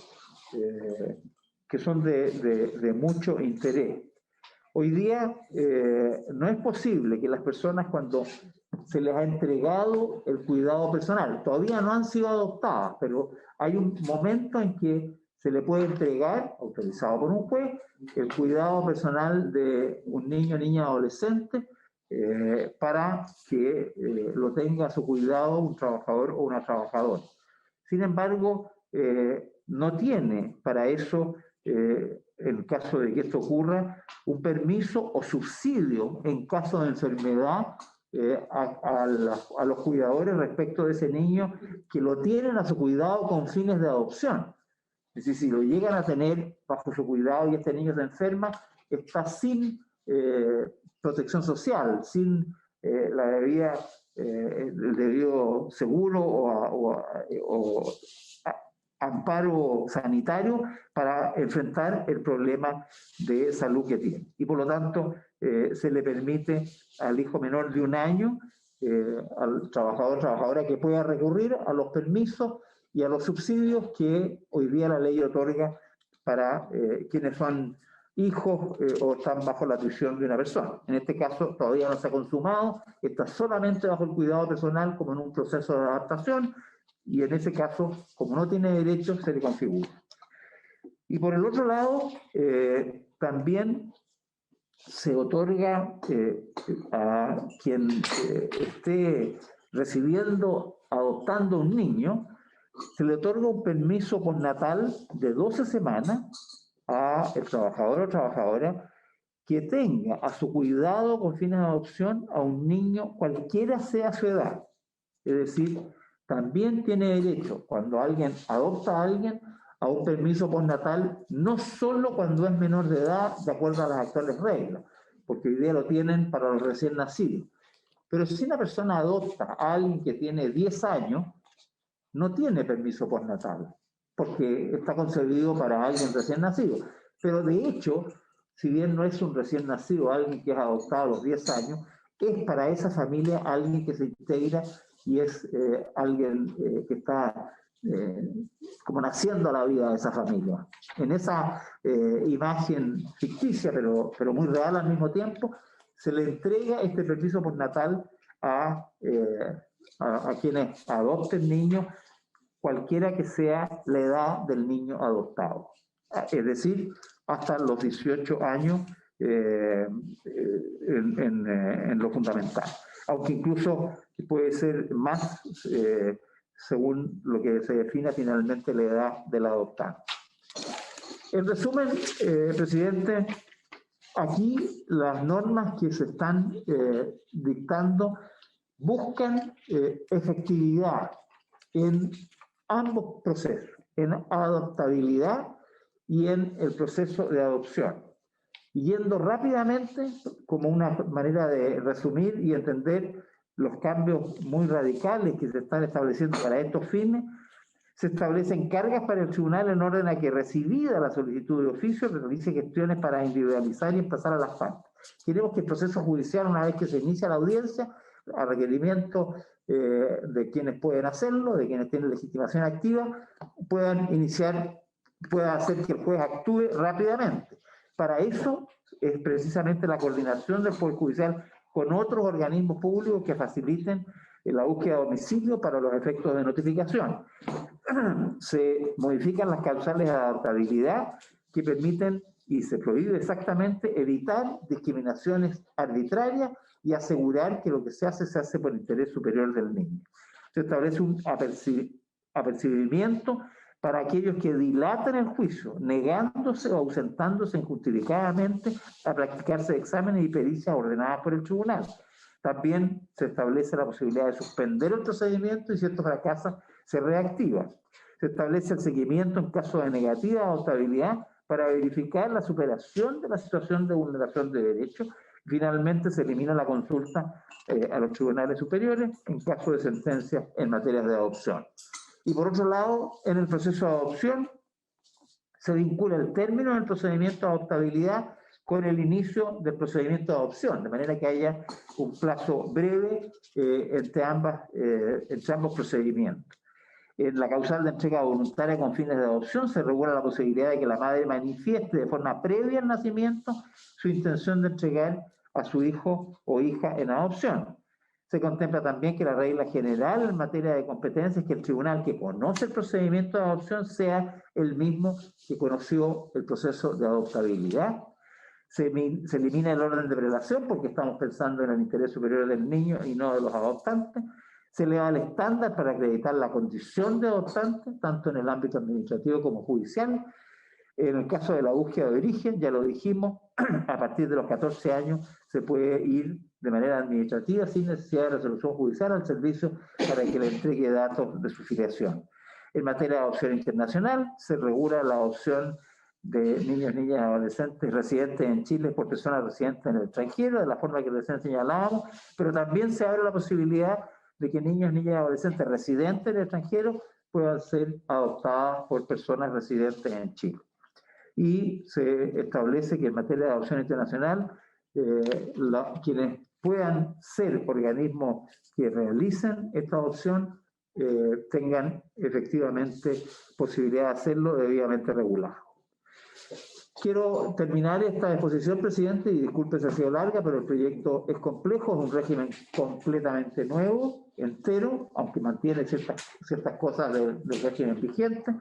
C: que son de mucho interés. Hoy día no es posible que las personas, cuando se les ha entregado el cuidado personal, todavía no han sido adoptadas, pero hay un momento en que se le puede entregar, autorizado por un juez, el cuidado personal de un niño, niña, adolescente, para que lo tenga a su cuidado un trabajador o una trabajadora. Sin embargo, no tiene para eso, en caso de que esto ocurra, un permiso o subsidio en caso de enfermedad a los cuidadores respecto de ese niño que lo tienen a su cuidado con fines de adopción. Es decir, si lo llegan a tener bajo su cuidado y este niño se enferma, está sin protección social, sin la debida, el debido seguro o amparo sanitario para enfrentar el problema de salud que tiene. Y por lo tanto, se le permite al hijo menor de 1 año, al trabajador o trabajadora, que pueda recurrir a los permisos y a los subsidios que hoy día la ley otorga para quienes son hijos o están bajo la tuición de una persona. En este caso todavía no se ha consumado, está solamente bajo el cuidado personal como en un proceso de adaptación, y en ese caso, como no tiene derechos, se le configura. Y por el otro lado, también se otorga a quien esté recibiendo, adoptando un niño, se le otorga un permiso postnatal de 12 semanas a el trabajador o trabajadora que tenga a su cuidado con fines de adopción a un niño, cualquiera sea su edad. Es decir, también tiene derecho, cuando alguien adopta a alguien, a un permiso postnatal, no solo cuando es menor de edad, de acuerdo a las actuales reglas, porque hoy día lo tienen para los recién nacidos. Pero si una persona adopta a alguien que tiene 10 años, no tiene permiso postnatal, porque está concebido para alguien recién nacido. Pero de hecho, si bien no es un recién nacido, alguien que es adoptado a los 10 años, es para esa familia alguien que se integra y es alguien que está como naciendo a la vida de esa familia. En esa imagen ficticia, pero muy real al mismo tiempo, se le entrega este permiso postnatal a quienes adopten niños, cualquiera que sea la edad del niño adoptado. Es decir, hasta los 18 años en lo fundamental. Aunque incluso puede ser más según lo que se defina finalmente la edad del adoptado. En resumen, presidente, aquí las normas que se están dictando buscan efectividad en ambos procesos, en adoptabilidad y en el proceso de adopción. Yendo rápidamente, como una manera de resumir y entender los cambios muy radicales que se están estableciendo para estos fines, se establecen cargas para el tribunal en orden a que, recibida la solicitud de oficio, realice gestiones para individualizar y emplazar a las partes. Queremos que el proceso judicial, una vez que se inicia la audiencia, a requerimiento de quienes pueden hacerlo, de quienes tienen legitimación activa, pueda hacer que el juez actúe rápidamente. Para eso es precisamente la coordinación del Poder Judicial con otros organismos públicos que faciliten la búsqueda de domicilio para los efectos de notificación. Se modifican las causales de adaptabilidad que permiten, y se prohíbe exactamente, evitar discriminaciones arbitrarias y asegurar que lo que se hace por interés superior del niño. Se establece un apercibimiento para aquellos que dilaten el juicio, negándose o ausentándose injustificadamente a practicarse exámenes y pericias ordenadas por el tribunal. También se establece la posibilidad de suspender el procedimiento y si esto fracasa, se reactiva. Se establece el seguimiento en caso de negativa adoptabilidad para verificar la superación de la situación de vulneración de derechos. Finalmente, se elimina la consulta a los tribunales superiores en caso de sentencias en materia de adopción. Y por otro lado, en el proceso de adopción, se vincula el término del procedimiento de adoptabilidad con el inicio del procedimiento de adopción, de manera que haya un plazo breve entre ambos procedimientos. En la causal de entrega voluntaria con fines de adopción se regula la posibilidad de que la madre manifieste de forma previa al nacimiento su intención de entregar a su hijo o hija en adopción. Se contempla también que la regla general en materia de competencia es que el tribunal que conoce el procedimiento de adopción sea el mismo que conoció el proceso de adoptabilidad. Se elimina el orden de prelación porque estamos pensando en el interés superior del niño y no de los adoptantes. Se eleva el estándar para acreditar la condición de adoptante, tanto en el ámbito administrativo como judicial. En el caso de la búsqueda de origen, ya lo dijimos, a partir de los 14 años se puede ir de manera administrativa sin necesidad de resolución judicial al servicio para que le entregue datos de su filiación. En materia de adopción internacional, se regula la adopción de niños, niñas y adolescentes residentes en Chile por personas residentes en el extranjero, de la forma que recién señalábamos, pero también se abre la posibilidad de que niños, niñas y adolescentes residentes en el extranjero puedan ser adoptadas por personas residentes en Chile. Y se establece que en materia de adopción internacional, quienes puedan ser organismos que realicen esta adopción tengan efectivamente posibilidad de hacerlo debidamente regulado. Quiero terminar esta exposición, presidente, y disculpe si ha sido larga, pero el proyecto es complejo, es un régimen completamente nuevo, entero, aunque mantiene ciertas cosas del régimen vigente.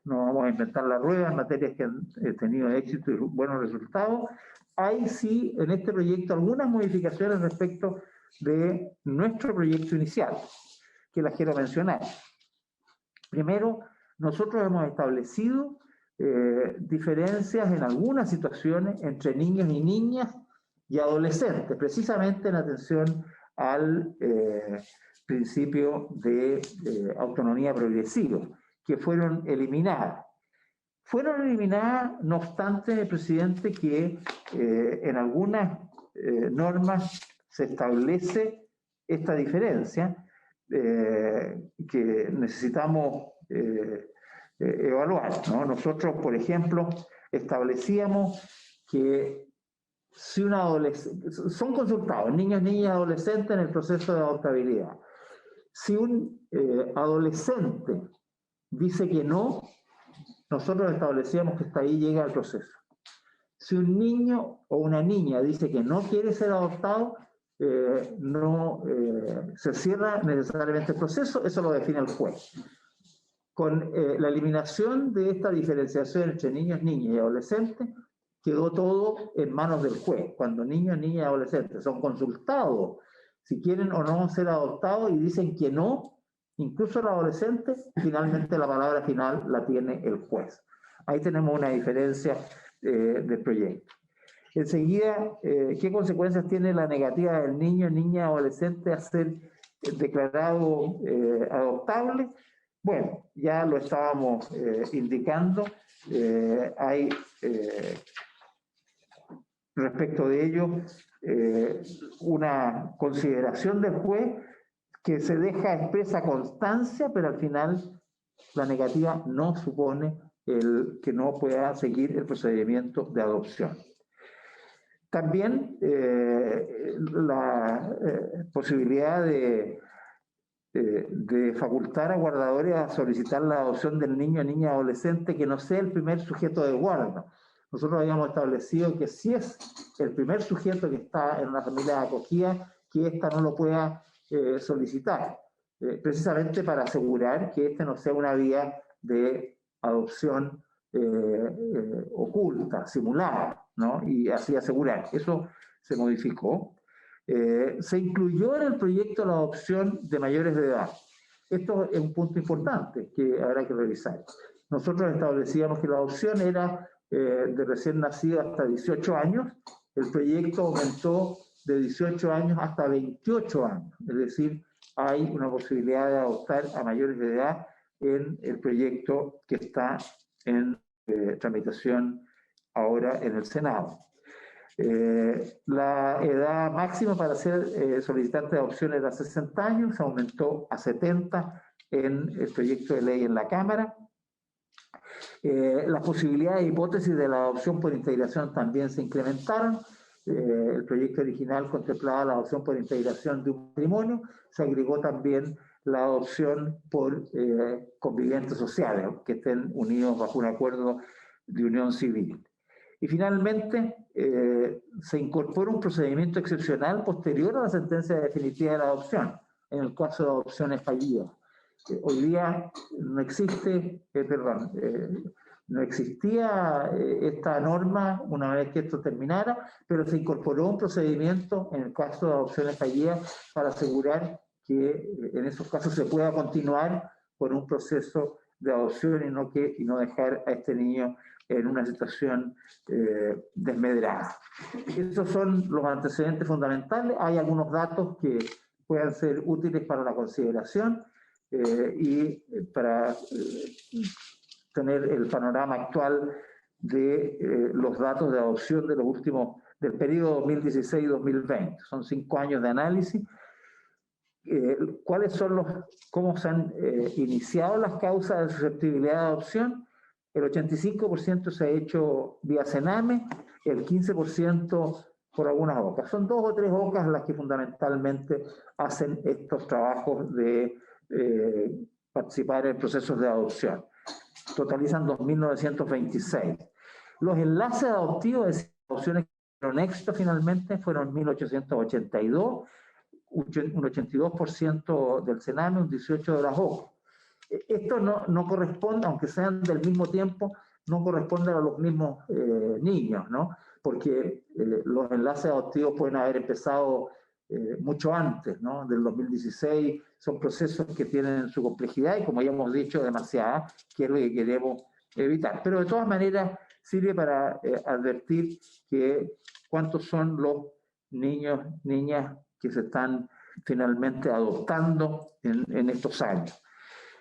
C: No vamos a inventar la rueda en materias que han tenido éxito y buenos resultados. Hay sí en este proyecto algunas modificaciones respecto de nuestro proyecto inicial, que las quiero mencionar. Primero, nosotros hemos establecido diferencias en algunas situaciones entre niños y niñas y adolescentes, precisamente en atención al principio de autonomía progresiva, que fueron eliminadas. Fueron eliminadas, no obstante, presidente, que en algunas normas se establece esta diferencia que necesitamos evaluar, ¿no? Nosotros, por ejemplo, establecíamos que si un adolescente, son consultados niños, niñas y adolescentes en el proceso de adoptabilidad. Si un adolescente dice que no, nosotros establecíamos que hasta ahí llega el proceso. Si un niño o una niña dice que no quiere ser adoptado, no se cierra necesariamente el proceso, eso lo define el juez. Con la eliminación de esta diferenciación entre niños, niñas y adolescentes, quedó todo en manos del juez. Cuando niños, niñas y adolescentes son consultados si quieren o no ser adoptados y dicen que no, incluso el adolescente, finalmente la palabra final la tiene el juez. Ahí tenemos una diferencia del proyecto. Enseguida, ¿qué consecuencias tiene la negativa del niño, niña, adolescente a ser declarado adoptable? Bueno, ya lo estábamos indicando. Hay respecto de ello una consideración del juez que se deja expresa constancia, pero al final la negativa no supone el que no pueda seguir el procedimiento de adopción. También la posibilidad de facultar a guardadores a solicitar la adopción del niño o niña adolescente que no sea el primer sujeto de guarda. Nosotros habíamos establecido que si es el primer sujeto que está en una familia de acogida, que ésta no lo pueda solicitar, precisamente para asegurar que este no sea una vía de adopción oculta, simulada, ¿no? Y así asegurar. Eso se modificó. Se incluyó en el proyecto la adopción de mayores de edad. Esto es un punto importante que habrá que revisar. Nosotros establecíamos que la adopción era de recién nacido hasta 18 años. El proyecto aumentó de 18 años hasta 28 años. Es decir, hay una posibilidad de adoptar a mayores de edad en el proyecto que está en tramitación ahora en el Senado. La edad máxima para ser solicitante de adopción era 60 años, se aumentó a 70 en el proyecto de ley en la Cámara. Las posibilidades e hipótesis de la adopción por integración también se incrementaron. El proyecto original contemplaba la adopción por integración de un matrimonio, se agregó también la adopción por convivientes sociales, que estén unidos bajo un acuerdo de unión civil. Y finalmente, se incorpora un procedimiento excepcional posterior a la sentencia definitiva de la adopción, en el caso de adopciones fallidas. Hoy día no existe, no existía esta norma una vez que esto terminara, pero se incorporó un procedimiento en el caso de adopciones fallidas para asegurar que en esos casos se pueda continuar con un proceso de adopción y no dejar a este niño en una situación desmedrada. Esos son los antecedentes fundamentales. Hay algunos datos que puedan ser útiles para la consideración y para tener el panorama actual de los datos de adopción de los últimos, del periodo 2016-2020. Son 5 años de análisis. ¿Cuáles son cómo se han iniciado las causas de susceptibilidad de adopción? El 85% se ha hecho vía Sename, el 15% por algunas OCAs. Son 2 o 3 OCAs las que fundamentalmente hacen estos trabajos de participar en procesos de adopción. Totalizan 2.926. Los enlaces adoptivos de adopciones con éxito finalmente fueron 1.882, un 82% del Sename, un 18% de las OCAs. Esto no corresponde, aunque sean del mismo tiempo, no corresponde a los mismos niños, ¿no? Porque los enlaces adoptivos pueden haber empezado mucho antes, ¿no? Del 2016, son procesos que tienen su complejidad y, como ya hemos dicho, demasiada, que es lo que queremos evitar. Pero de todas maneras sirve para advertir que cuántos son los niños, niñas que se están finalmente adoptando en estos años.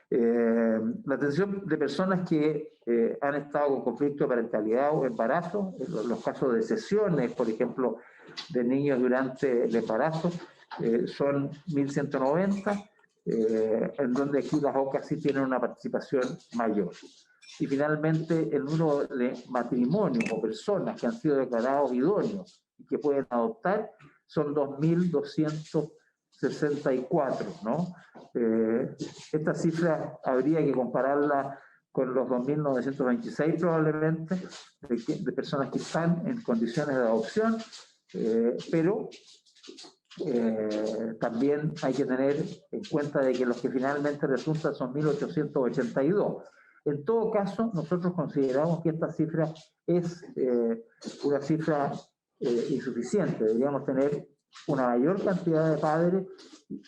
C: La atención de personas que han estado con conflicto de parentalidad o embarazo, los casos de cesiones, por ejemplo, de niños durante el embarazo, son 1.190, en donde aquí las OCAs sí tienen una participación mayor. Y finalmente, el número de matrimonios o personas que han sido declarados idóneos y que pueden adoptar son 2.264, ¿no? Esta cifra habría que compararla con los 2.926 probablemente de personas que están en condiciones de adopción, pero también hay que tener en cuenta de que los que finalmente resultan son 1.882. En todo caso, nosotros consideramos que esta cifra es una cifra insuficiente. Deberíamos tener una mayor cantidad de padres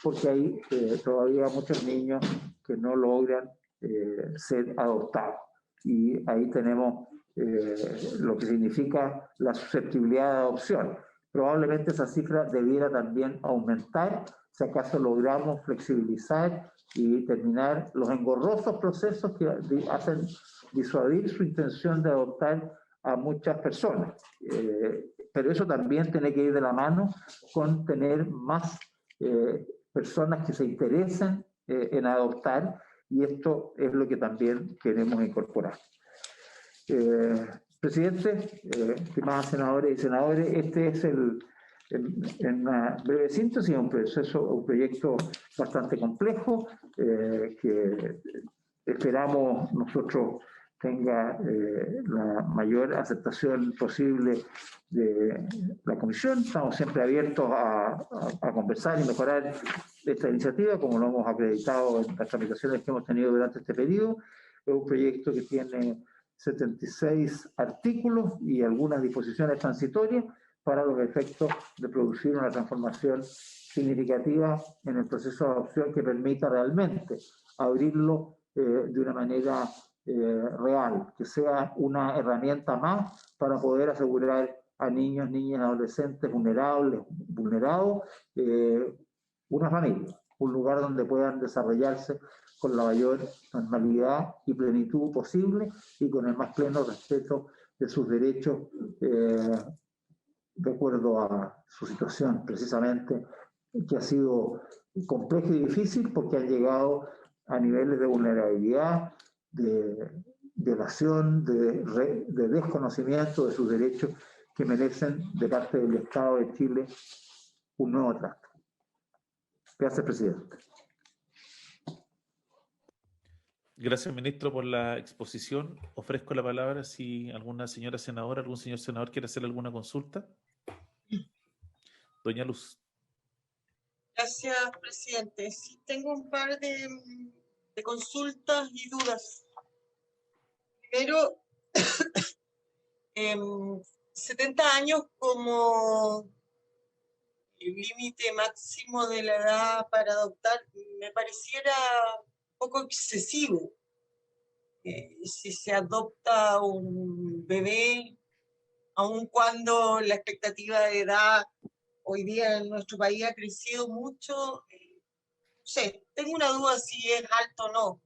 C: porque hay todavía muchos niños que no logran ser adoptados. Y ahí tenemos lo que significa la susceptibilidad de adopción. Probablemente esa cifra debiera también aumentar si acaso logramos flexibilizar y terminar los engorrosos procesos que hacen disuadir su intención de adoptar a muchas personas. Pero eso también tiene que ir de la mano con tener más personas que se interesen en adoptar, y esto es lo que también queremos incorporar. Presidente, estimados senadores y senadores, este es en una breve síntesis, un proyecto bastante complejo que esperamos nosotros tenga la mayor aceptación posible de la Comisión. Estamos siempre abiertos a conversar y mejorar esta iniciativa, como lo hemos acreditado en las tramitaciones que hemos tenido durante este periodo. Es un proyecto que tiene 76 artículos y algunas disposiciones transitorias para los efectos de producir una transformación significativa en el proceso de adopción que permita realmente abrirlo de una manera real, que sea una herramienta más para poder asegurar a niños, niñas, adolescentes vulnerados, una familia, un lugar donde puedan desarrollarse con la mayor normalidad y plenitud posible y con el más pleno respeto de sus derechos de acuerdo a su situación, precisamente, que ha sido compleja y difícil porque han llegado a niveles de vulnerabilidad, de violación, de desconocimiento de sus derechos que merecen de parte del Estado de Chile un nuevo trato. Gracias, presidente.
B: Gracias, ministro, por la exposición. Ofrezco la palabra si alguna señora senadora, algún señor senador quiere hacer alguna consulta. Doña Luz.
D: Gracias, presidente. Sí, tengo un par de consultas y dudas. Primero, 70 años como el límite máximo de la edad para adoptar me pareciera un poco excesivo. Si se adopta un bebé, aun cuando la expectativa de edad hoy día en nuestro país ha crecido mucho, no sé, tengo una duda si es alto o no.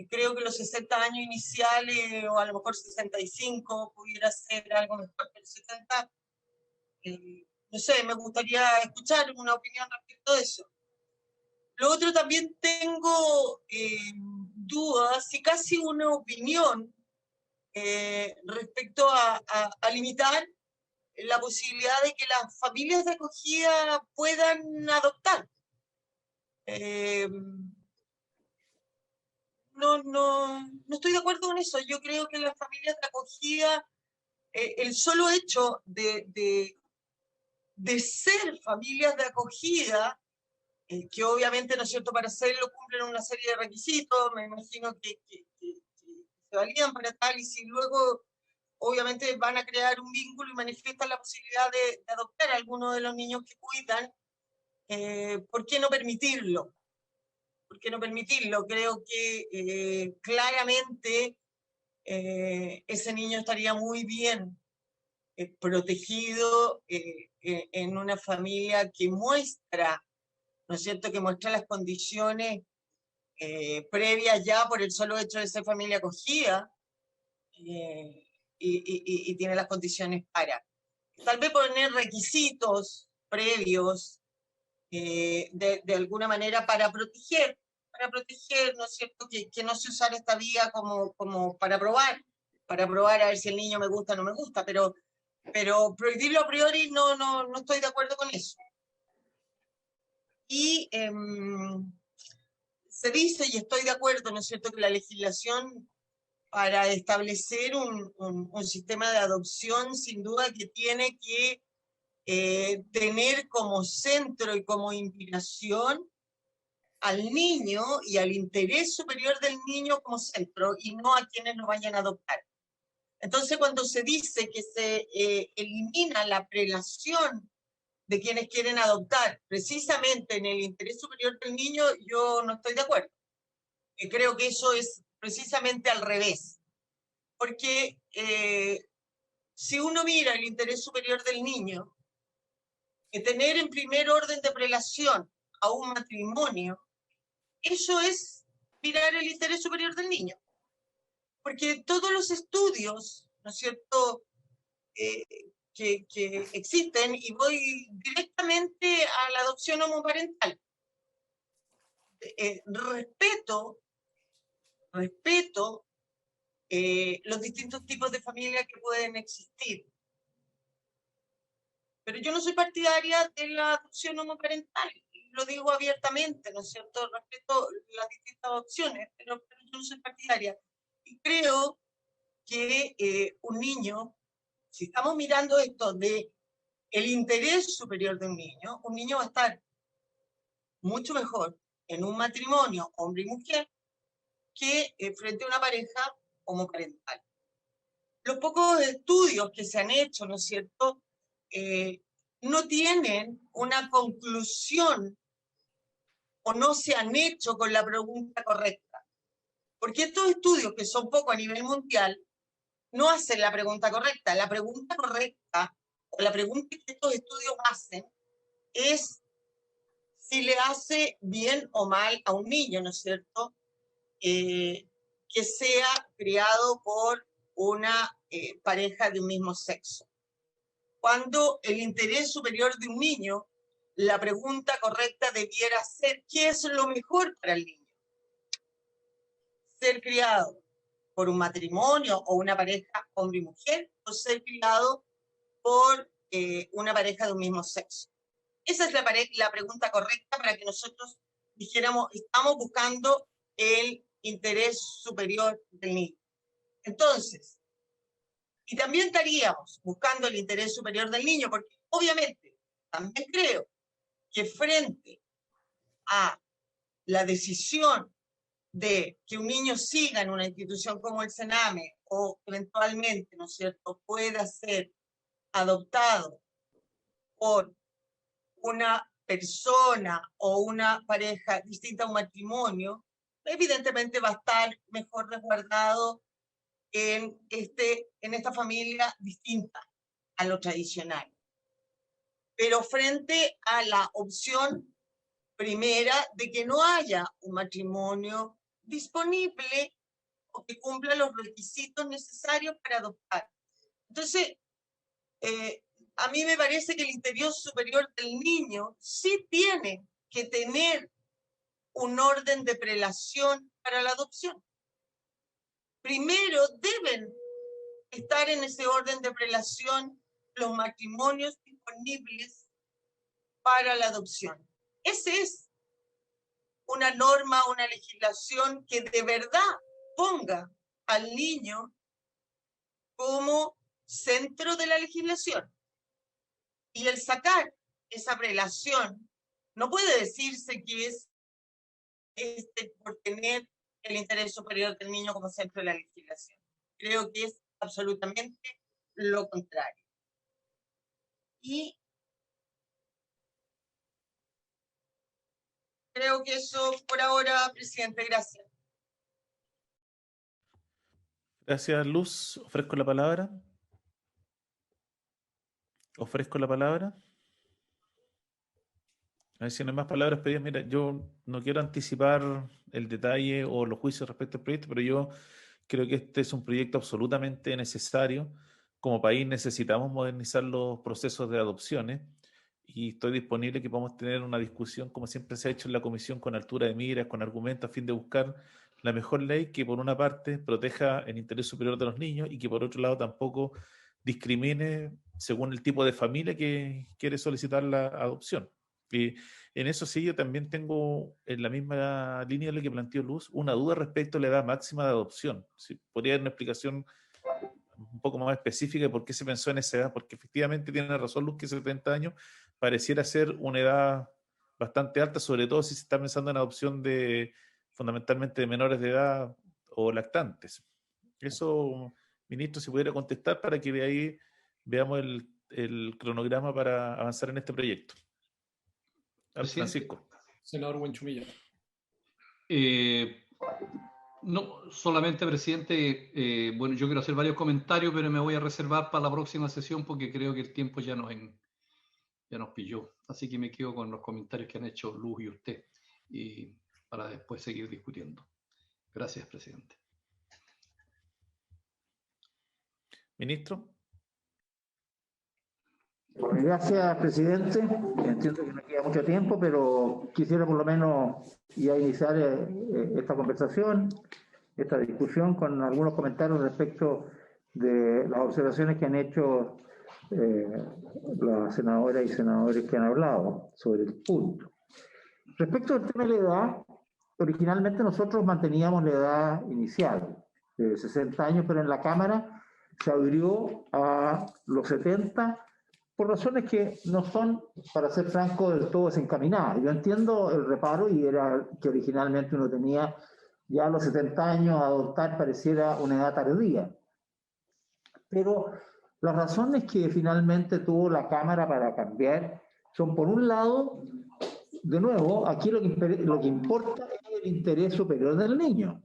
D: Creo que los 60 años iniciales o a lo mejor 65 pudiera ser algo mejor, pero 70, no sé, me gustaría escuchar una opinión respecto de eso. Lo otro, también tengo dudas y casi una opinión respecto a limitar la posibilidad de que las familias de acogida puedan adoptar. No estoy de acuerdo con eso. Yo creo que las familias de acogida, el solo hecho de ser familias de acogida, que obviamente, ¿no es cierto?, para hacerlo cumplen una serie de requisitos, me imagino que se validan para tal, y si luego obviamente van a crear un vínculo y manifiestan la posibilidad de adoptar a alguno de los niños que cuidan, ¿por qué no permitirlo? ¿Por qué no permitirlo? Creo que claramente ese niño estaría muy bien protegido en una familia que muestra, ¿no es cierto?, que muestra las condiciones previas ya por el solo hecho de ser familia acogida, y tiene las condiciones para. Tal vez poner requisitos previos de alguna manera para proteger, ¿no es cierto?, que no se usara esta vía como para probar a ver si el niño me gusta o no me gusta, pero prohibirlo a priori no estoy de acuerdo con eso. Y se dice, y estoy de acuerdo, ¿no es cierto?, que la legislación para establecer un sistema de adopción sin duda que tiene que tener como centro y como inspiración al niño y al interés superior del niño como centro, y no a quienes lo vayan a adoptar. Entonces, cuando se dice que se elimina la prelación de quienes quieren adoptar precisamente en el interés superior del niño, yo no estoy de acuerdo. Creo que eso es precisamente al revés, porque si uno mira el interés superior del niño, tener en primer orden de prelación a un matrimonio, eso es mirar el interés superior del niño. Porque todos los estudios, ¿no es cierto?, que existen, y voy directamente a la adopción homoparental. Respeto los distintos tipos de familia que pueden existir. Pero yo no soy partidaria de la adopción homoparental, lo digo abiertamente, ¿no es cierto? Respeto las distintas opciones, pero yo no soy partidaria. Y creo que un niño, si estamos mirando esto de el interés superior de un niño va a estar mucho mejor en un matrimonio hombre y mujer que frente a una pareja homoparental. Los pocos estudios que se han hecho, ¿no es cierto?, no tienen una conclusión o no se han hecho con la pregunta correcta. Porque estos estudios, que son pocos a nivel mundial, no hacen la pregunta correcta. La pregunta correcta, o la pregunta que estos estudios hacen, es si le hace bien o mal a un niño, ¿no es cierto?, que sea criado por una pareja de un mismo sexo. Cuando el interés superior de un niño, la pregunta correcta debiera ser, ¿qué es lo mejor para el niño? ¿Ser criado por un matrimonio o una pareja hombre y mujer, o ser criado por una pareja de un mismo sexo? Esa es la pregunta correcta para que nosotros dijéramos, estamos buscando el interés superior del niño. Entonces, y también estaríamos buscando el interés superior del niño, porque obviamente también creo que frente a la decisión de que un niño siga en una institución como el Sename o eventualmente, ¿no es cierto?, pueda ser adoptado por una persona o una pareja distinta a un matrimonio, evidentemente va a estar mejor resguardado en esta familia distinta a lo tradicional. Pero frente a la opción primera de que no haya un matrimonio disponible o que cumpla los requisitos necesarios para adoptar. Entonces, a mí me parece que el interés superior del niño sí tiene que tener un orden de prelación para la adopción. Primero deben estar en ese orden de prelación los matrimonios disponibles para la adopción. Esa es una norma, una legislación que de verdad ponga al niño como centro de la legislación. Y el sacar esa prelación no puede decirse que es por tener el interés superior del niño como centro de la legislación. Creo que es absolutamente lo contrario. Y creo que eso por ahora, presidente. Gracias.
B: Gracias, Luz. Ofrezco la palabra. A ver si no hay más palabras pedidas. Mira, yo no quiero anticipar el detalle o los juicios respecto al proyecto, pero yo creo que este es un proyecto absolutamente necesario. Como país necesitamos modernizar los procesos de adopciones y estoy disponible que podamos tener una discusión, como siempre se ha hecho en la comisión, con altura de miras, con argumentos, a fin de buscar la mejor ley que, por una parte, proteja el interés superior de los niños y que, por otro lado, tampoco discrimine según el tipo de familia que quiere solicitar la adopción. Y en eso sí, yo también tengo, en la misma línea de lo que planteó Luz, una duda respecto a la edad máxima de adopción. Si podría dar una explicación un poco más específica de por qué se pensó en esa edad, porque efectivamente tiene razón Luz que 70 años pareciera ser una edad bastante alta, sobre todo si se está pensando en adopción fundamentalmente de menores de edad o lactantes. Eso, ministro, si pudiera contestar para que de ahí veamos el cronograma para avanzar en este proyecto. Francisco.
A: Senador Buenchumilla.
E: No, solamente, presidente, bueno, yo quiero hacer varios comentarios, pero me voy a reservar para la próxima sesión porque creo que el tiempo ya nos pilló. Así que me quedo con los comentarios que han hecho Luz y usted, y para después seguir discutiendo. Gracias, presidente.
B: Ministro.
C: Gracias, presidente. Entiendo que no queda mucho tiempo, pero quisiera por lo menos ya iniciar esta conversación esta discusión con algunos comentarios respecto de las observaciones que han hecho las senadoras y senadores que han hablado sobre el punto. Respecto al tema de la edad, originalmente nosotros manteníamos la edad inicial de 60 años, pero en la Cámara se abrió a los 70 por razones que no son, para ser franco, del todo desencaminadas. Yo entiendo el reparo, y era que originalmente uno tenía ya a los 70 años, adoptar pareciera una edad tardía. Pero las razones que finalmente tuvo la Cámara para cambiar son, por un lado, de nuevo, aquí lo que importa es el interés superior del niño.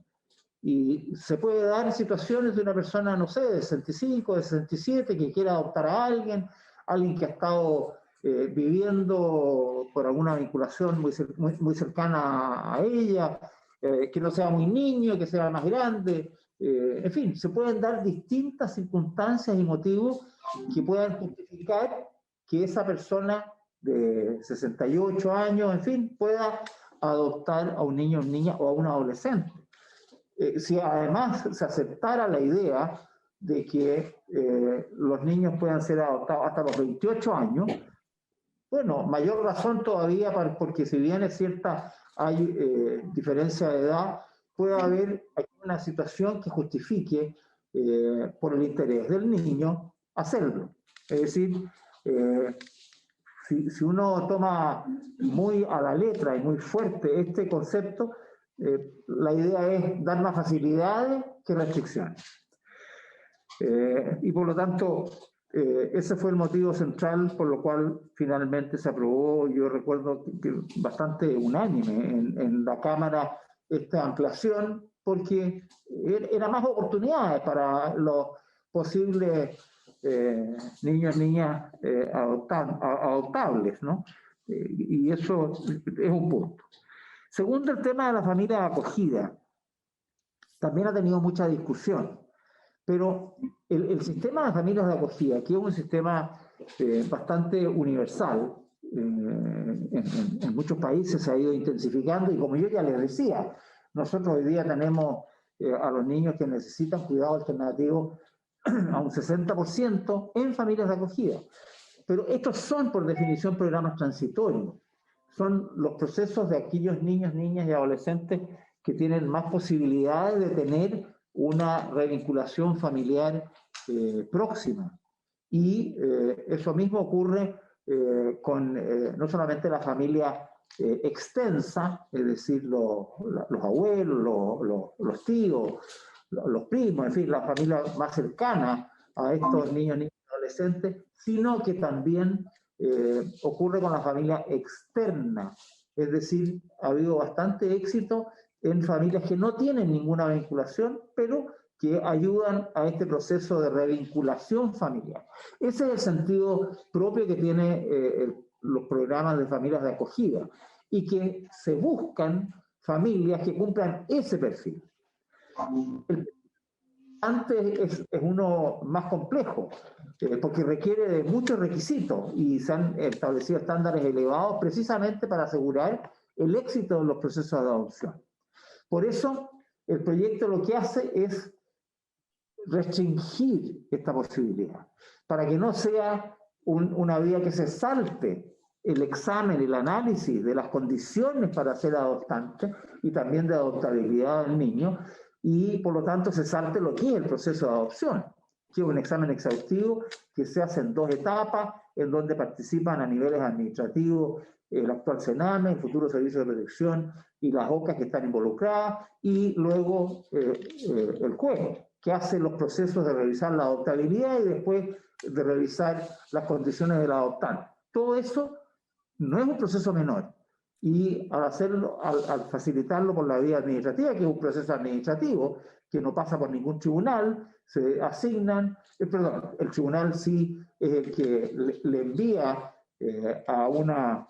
C: Y se puede dar situaciones de una persona, no sé, de 65, de 67, que quiera adoptar a alguien que ha estado viviendo por alguna vinculación muy cercana a ella, que no sea muy niño, que sea más grande. En fin, se pueden dar distintas circunstancias y motivos que puedan justificar que esa persona de 68 años, en fin, pueda adoptar a un niño, una niña o a un adolescente. Si además se aceptara la idea de que los niños puedan ser adoptados hasta los 28 años, bueno, mayor razón todavía, porque si bien es cierta, hay diferencia de edad, puede haber una situación que justifique, por el interés del niño, hacerlo. Es decir, si uno toma muy a la letra y muy fuerte este concepto, la idea es dar más facilidades que restricciones. Y por lo tanto, ese fue el motivo central por lo cual finalmente se aprobó. Yo recuerdo que bastante unánime en la Cámara esta ampliación, porque era más oportunidades para los posibles niños, niñas adoptables, ¿no? Y eso es un punto. Segundo, el tema de la familia de acogida. También ha tenido mucha discusión, pero el sistema de familias de acogida, que es un sistema bastante universal, en muchos países se ha ido intensificando, y como yo ya les decía, nosotros hoy día tenemos a los niños que necesitan cuidado alternativo a un 60% en familias de acogida. Pero estos son, por definición, programas transitorios. Son los procesos de aquellos niños, niñas y adolescentes que tienen más posibilidades de tener una revinculación familiar próxima. Y eso mismo ocurre con no solamente la familia extensa, es decir, los abuelos, los tíos, los primos, en fin, la familia más cercana a estos niños, niñas y adolescentes, sino que también ocurre con la familia externa. Es decir, ha habido bastante éxito en familias que no tienen ninguna vinculación, pero que ayudan a este proceso de revinculación familiar. Ese es el sentido propio que tienen los programas de familias de acogida, y que se buscan familias que cumplan ese perfil. Antes es uno más complejo, porque requiere de muchos requisitos y se han establecido estándares elevados precisamente para asegurar el éxito de los procesos de adopción. Por eso, el proyecto lo que hace es restringir esta posibilidad, para que no sea una vía que se salte el examen y el análisis de las condiciones para ser adoptante y también de adoptabilidad del niño, y por lo tanto se salte lo que es el proceso de adopción, que es un examen exhaustivo que se hace en 2 etapas, en donde participan a niveles administrativos el actual Sename, el futuro Servicio de Protección y las OCA que están involucradas, y luego el juez, que hace los procesos de revisar la adoptabilidad y después de revisar las condiciones del adoptante. Todo eso no es un proceso menor. Y al facilitarlo por la vía administrativa, que es un proceso administrativo que no pasa por ningún tribunal, se asignan, el tribunal sí es el que le envía a una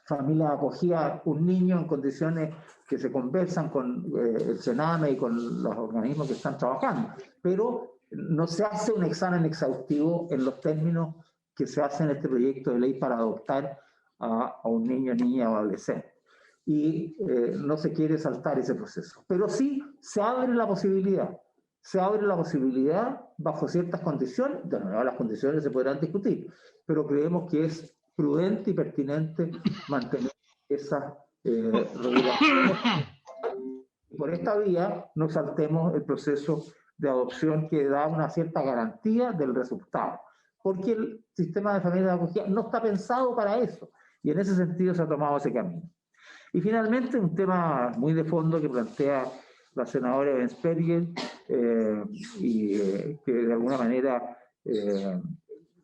C: familia de acogida un niño en condiciones que se conversan con el Sename y con los organismos que están trabajando, pero no se hace un examen exhaustivo en los términos que se hace en este proyecto de ley para adoptar a un niño, niña o adolescente. y no se quiere saltar ese proceso. Pero sí se abre la posibilidad bajo ciertas condiciones, de nuevo las condiciones se podrán discutir, pero creemos que es prudente y pertinente mantener esas regulaciones. Por esta vía no saltemos el proceso de adopción que da una cierta garantía del resultado, porque el sistema de familia de acogida no está pensado para eso, y en ese sentido se ha tomado ese camino. Y finalmente, un tema muy de fondo que plantea la senadora Bensperger, que de alguna manera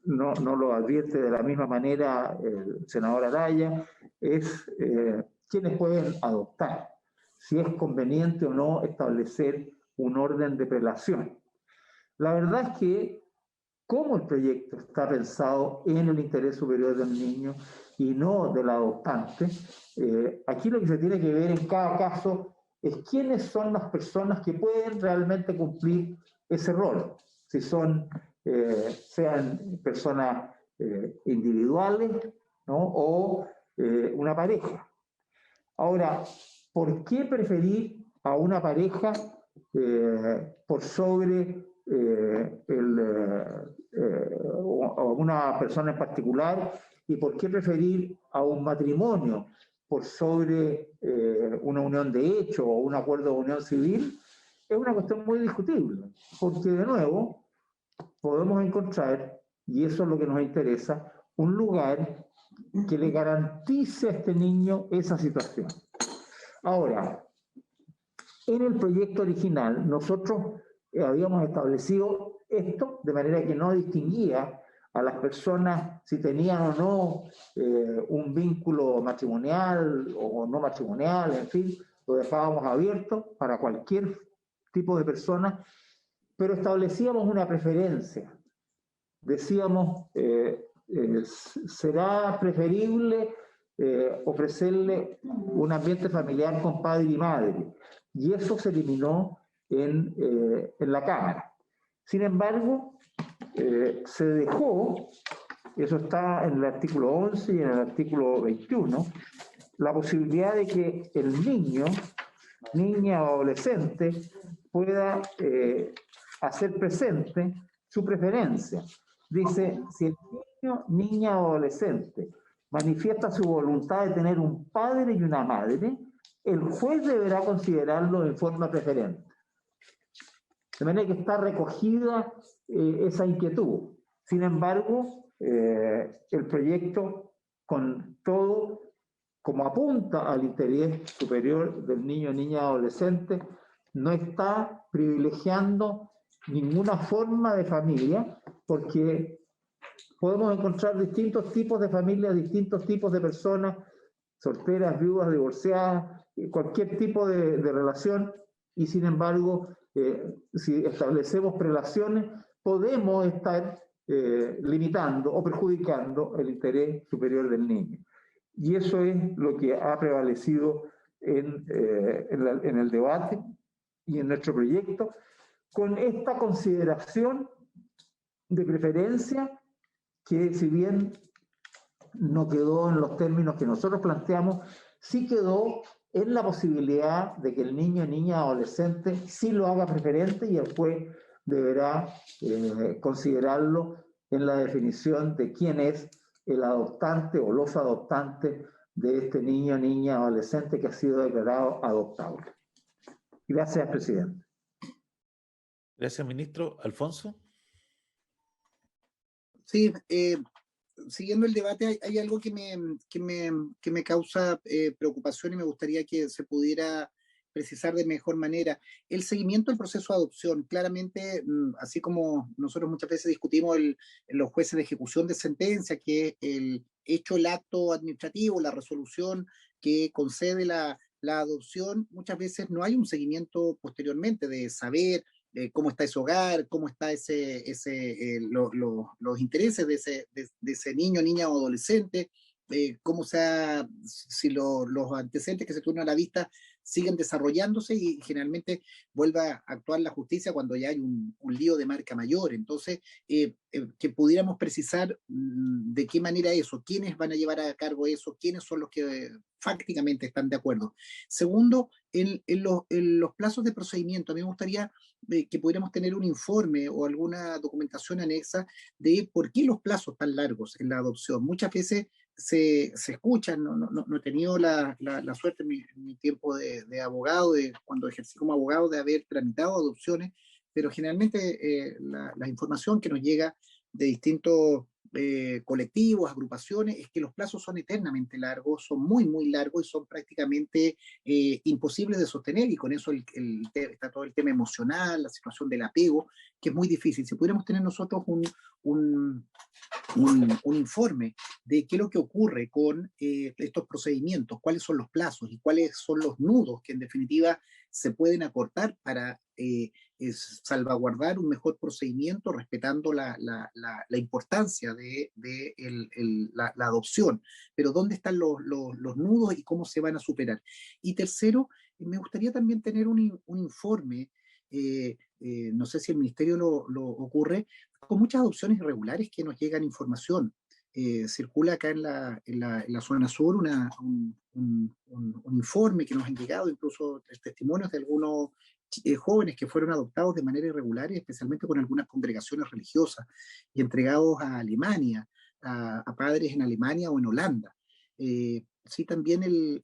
C: no lo advierte de la misma manera el senador Araya, es quiénes pueden adoptar, si es conveniente o no establecer un orden de prelación. La verdad es que, como el proyecto está pensado en el interés superior del niño y no del adoptante, aquí lo que se tiene que ver en cada caso es quiénes son las personas que pueden realmente cumplir ese rol, si son, sean personas individuales, ¿no? O una pareja. Ahora, ¿por qué preferir a una pareja por sobre o una persona en particular, y por qué preferir a un matrimonio por sobre una unión de hecho o un acuerdo de unión civil? Es una cuestión muy discutible, porque de nuevo podemos encontrar, y eso es lo que nos interesa, un lugar que le garantice a este niño esa situación. Ahora, en el proyecto original nosotros habíamos establecido esto de manera que no distinguía a las personas si tenían o no un vínculo matrimonial o no matrimonial, en fin, lo dejábamos abierto para cualquier tipo de persona, pero establecíamos una preferencia. Decíamos, será preferible ofrecerle un ambiente familiar con padre y madre, y eso se eliminó en la Cámara. Sin embargo, se dejó, eso está en el artículo 11 y en el artículo 21, la posibilidad de que el niño, niña o adolescente pueda hacer presente su preferencia. Dice, si el niño, niña o adolescente manifiesta su voluntad de tener un padre y una madre, el juez deberá considerarlo en forma preferente. De manera que está recogida esa inquietud. Sin embargo, el proyecto, con todo, como apunta al interés superior del niño, niña, adolescente, no está privilegiando ninguna forma de familia, porque podemos encontrar distintos tipos de familias, distintos tipos de personas, solteras, viudas, divorciadas, cualquier tipo de relación, y sin embargo, si establecemos prelaciones, podemos estar limitando o perjudicando el interés superior del niño. Y eso es lo que ha prevalecido en el debate y en nuestro proyecto, con esta consideración de preferencia que, si bien no quedó en los términos que nosotros planteamos, sí quedó en la posibilidad de que el niño, niña, adolescente sí lo haga preferente, y el juez deberá considerarlo en la definición de quién es el adoptante o los adoptantes de este niño, niña, adolescente que ha sido declarado adoptable. Gracias, presidente.
B: Gracias, ministro. Alfonso.
F: Sí, siguiendo el debate, hay algo que me causa preocupación y me gustaría que se pudiera precisar de mejor manera. El seguimiento del proceso de adopción, claramente, así como nosotros muchas veces discutimos los jueces de ejecución de sentencia, que es el acto administrativo, la resolución que concede la adopción, muchas veces no hay un seguimiento posteriormente de saber cómo está ese hogar, cómo está los intereses de ese niño, niña o adolescente, si los antecedentes que se tuvieron a la vista siguen desarrollándose, y generalmente vuelve a actuar la justicia cuando ya hay un lío de marca mayor. Entonces, que pudiéramos precisar de qué manera eso, quiénes van a llevar a cargo eso, quiénes son los que fácticamente están de acuerdo. Segundo, en los plazos de procedimiento, a mí me gustaría que pudiéramos tener un informe o alguna documentación anexa de por qué los plazos tan largos en la adopción. Muchas veces se escuchan, no he tenido la suerte en mi tiempo de abogado, cuando ejercí como abogado, de haber tramitado adopciones, pero generalmente la información que nos llega de distintos colectivos, agrupaciones, es que los plazos son eternamente largos, son muy, muy largos y son prácticamente imposibles de sostener, y con eso está todo el tema emocional, la situación del apego, que es muy difícil. Si pudiéramos tener nosotros un informe de qué es lo que ocurre con estos procedimientos, cuáles son los plazos y cuáles son los nudos que en definitiva se pueden acortar para salvaguardar un mejor procedimiento, respetando la importancia de la adopción, pero dónde están los nudos y cómo se van a superar. Y tercero, me gustaría también tener un informe, no sé si el Ministerio lo ocurre, con muchas adopciones irregulares que nos llegan información. Circula acá en la zona sur un informe que nos han llegado, incluso testimonios de algunos jóvenes que fueron adoptados de manera irregular, y especialmente con algunas congregaciones religiosas, y entregados a Alemania, a padres en Alemania o en Holanda. Sí, también el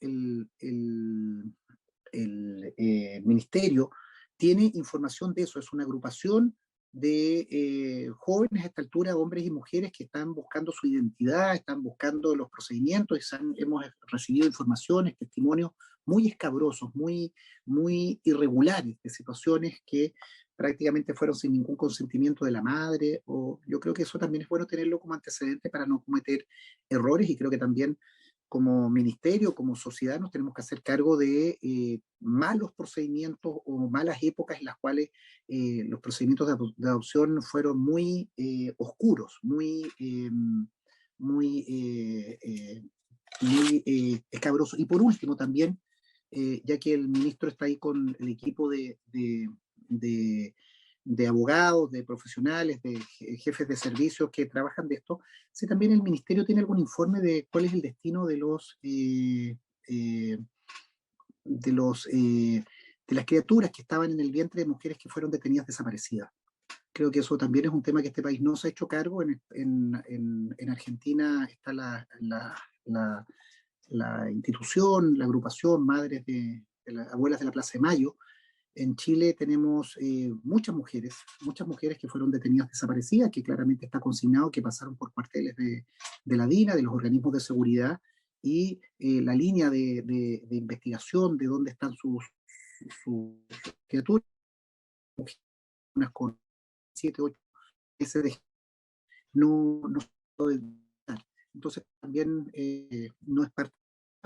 F: ministerio tiene información de eso, es una agrupación de jóvenes a esta altura, hombres y mujeres que están buscando su identidad, están buscando los procedimientos, y hemos recibido informaciones, testimonios muy escabrosos, muy irregulares, de situaciones que prácticamente fueron sin ningún consentimiento de la madre. O yo creo que eso también es bueno tenerlo como antecedente para no cometer errores, y creo que también como ministerio, como sociedad, nos tenemos que hacer cargo de malos procedimientos o malas épocas en las cuales los procedimientos de adopción fueron muy oscuros, muy escabrosos. Y por último también, ya que el ministro está ahí con el equipo de abogados, de profesionales, de jefes de servicios que trabajan de esto, si también el ministerio tiene algún informe de cuál es el destino de las criaturas que estaban en el vientre de mujeres que fueron detenidas desaparecidas. Creo que eso también es un tema que este país no se ha hecho cargo. En Argentina está la institución, la agrupación Madres de las Abuelas de la Plaza de Mayo. En Chile tenemos muchas mujeres que fueron detenidas desaparecidas, que claramente está consignado que pasaron por cuarteles de la DINA, de los organismos de seguridad, y la línea de investigación de dónde están sus criaturas, unas con 7, 8 meses de no puede dar. Entonces también no es parte,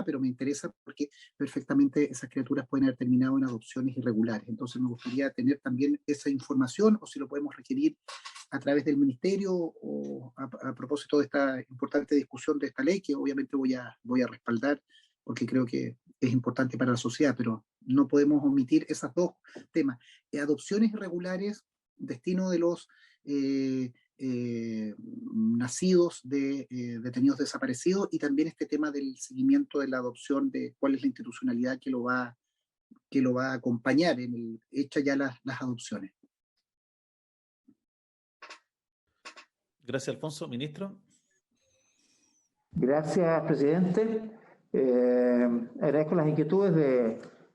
F: pero me interesa porque perfectamente esas criaturas pueden haber terminado en adopciones irregulares. Entonces me gustaría tener también esa información, o si lo podemos requerir a través del ministerio, o a propósito de esta importante discusión de esta ley, que obviamente voy a respaldar porque creo que es importante para la sociedad, pero no podemos omitir esos dos temas: adopciones irregulares, destino de los nacidos de detenidos desaparecidos, y también este tema del seguimiento de la adopción, de cuál es la institucionalidad que lo va a acompañar hechas ya las adopciones.
B: Gracias, Alfonso. Ministro.
C: Gracias, presidente. Agradezco las inquietudes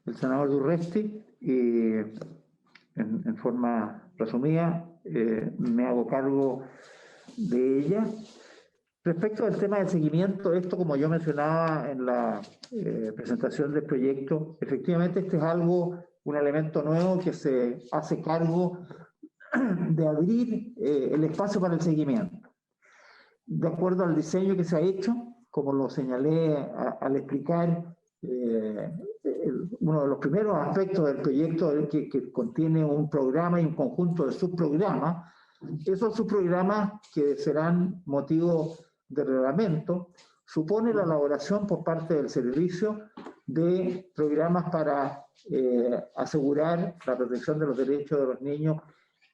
C: del senador Durresti, y en forma resumida me hago cargo de ella. Respecto al tema del seguimiento, esto, como yo mencionaba en la presentación del proyecto, efectivamente este es un elemento nuevo que se hace cargo de abrir el espacio para el seguimiento. De acuerdo al diseño que se ha hecho, como lo señalé al explicar, uno de los primeros aspectos del proyecto es que contiene un programa y un conjunto de subprogramas. Esos subprogramas, que serán motivo de reglamento, supone la elaboración por parte del servicio de programas para asegurar la protección de los derechos de los niños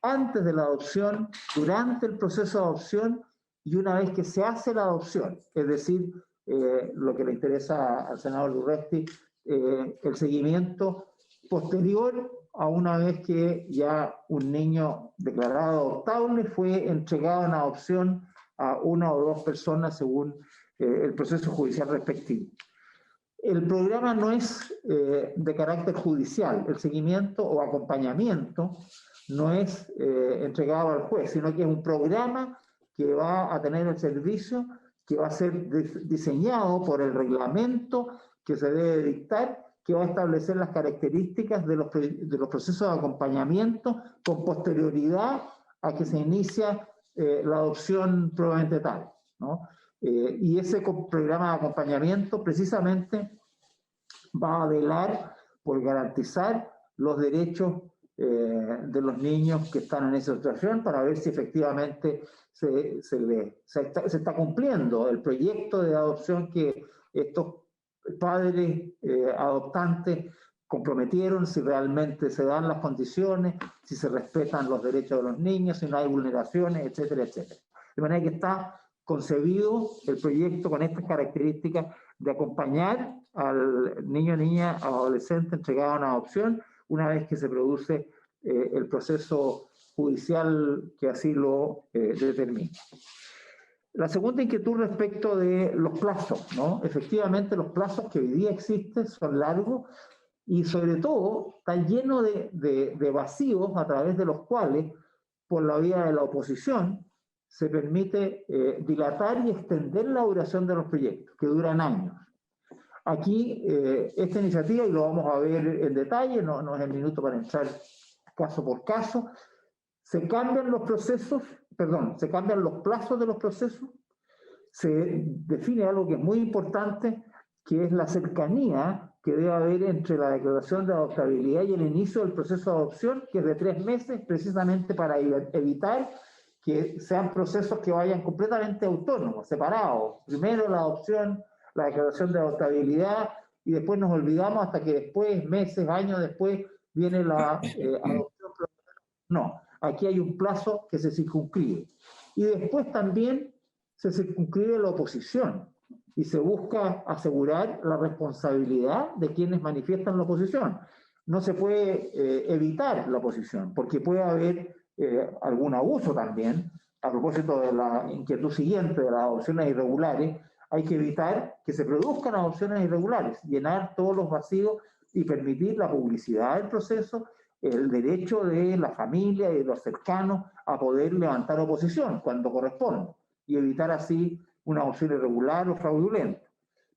C: antes de la adopción, durante el proceso de adopción y una vez que se hace la adopción. Es decir, lo que le interesa al senador Durresti, el seguimiento posterior a una vez que ya un niño declarado adoptable fue entregado en adopción a una o dos personas según el proceso judicial respectivo. El programa no es de carácter judicial, el seguimiento o acompañamiento no es entregado al juez, sino que es un programa que va a tener el servicio, que va a ser diseñado por el reglamento que se debe dictar, que va a establecer las características de los procesos de acompañamiento con posterioridad a que se inicia la adopción probablemente tal, ¿no? Y ese programa de acompañamiento precisamente va a velar por garantizar los derechos de los niños que están en esa situación para ver si efectivamente se está cumpliendo el proyecto de adopción que estos padres adoptantes comprometieron, si realmente se dan las condiciones, si se respetan los derechos de los niños, si no hay vulneraciones, etcétera, etcétera. De manera que está concebido el proyecto con estas características de acompañar al niño o niña, adolescente entregado a una adopción una vez que se produce el proceso judicial que así lo determina. La segunda inquietud respecto de los plazos, ¿no? Efectivamente, los plazos que hoy día existen son largos y sobre todo están llenos de vacíos a través de los cuales, por la vía de la oposición, se permite dilatar y extender la duración de los proyectos, que duran años. Aquí, esta iniciativa, y lo vamos a ver en detalle, no es el minuto para entrar caso por caso, se cambian los procesos, se cambian los plazos de los procesos, se define algo que es muy importante, que es la cercanía que debe haber entre la declaración de adoptabilidad y el inicio del proceso de adopción, que es de 3 meses, precisamente para evitar que sean procesos que vayan completamente autónomos, separados. Primero la adopción, la declaración de adoptabilidad, y después nos olvidamos hasta que después, meses, años después, viene la adopción. No, aquí hay un plazo que se circunscribe. Y después también se circunscribe la oposición y se busca asegurar la responsabilidad de quienes manifiestan la oposición. No se puede evitar la oposición, porque puede haber algún abuso también. A propósito de la inquietud siguiente de las adopciones irregulares, hay que evitar que se produzcan adopciones irregulares, llenar todos los vacíos y permitir la publicidad del proceso, el derecho de la familia y de los cercanos a poder levantar oposición cuando corresponde y evitar así una adopción irregular o fraudulenta.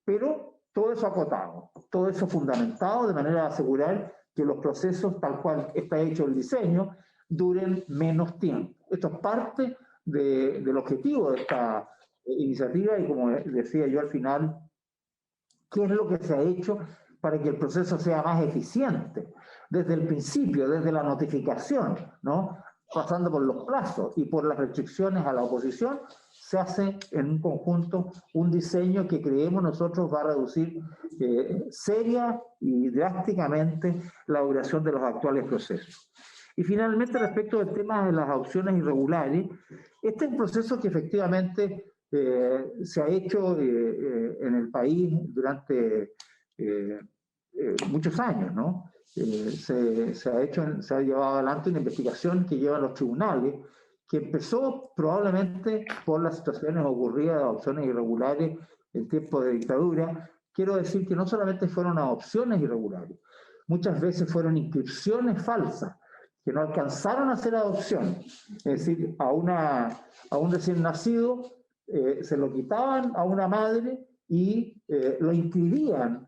C: Pero todo eso acotado, todo eso fundamentado de manera de asegurar que los procesos, tal cual está hecho el diseño, duren menos tiempo. Esto es parte del objetivo de esta iniciativa y, como decía yo al final, ¿qué es lo que se ha hecho para que el proceso sea más eficiente? Desde el principio, desde la notificación, ¿no? Pasando por los plazos y por las restricciones a la oposición, se hace en un conjunto un diseño que creemos nosotros va a reducir seria y drásticamente la duración de los actuales procesos. Y finalmente, respecto del tema de las adopciones irregulares, este es un proceso que efectivamente se ha hecho en el país durante muchos años, ¿no? Se ha llevado adelante una investigación que llevan los tribunales, que empezó probablemente por las situaciones ocurridas de adopciones irregulares en tiempos de dictadura. Quiero decir que no solamente fueron adopciones irregulares, muchas veces fueron inscripciones falsas, que no alcanzaron a ser adopción. Es decir, a un recién nacido se lo quitaban a una madre y lo inscribían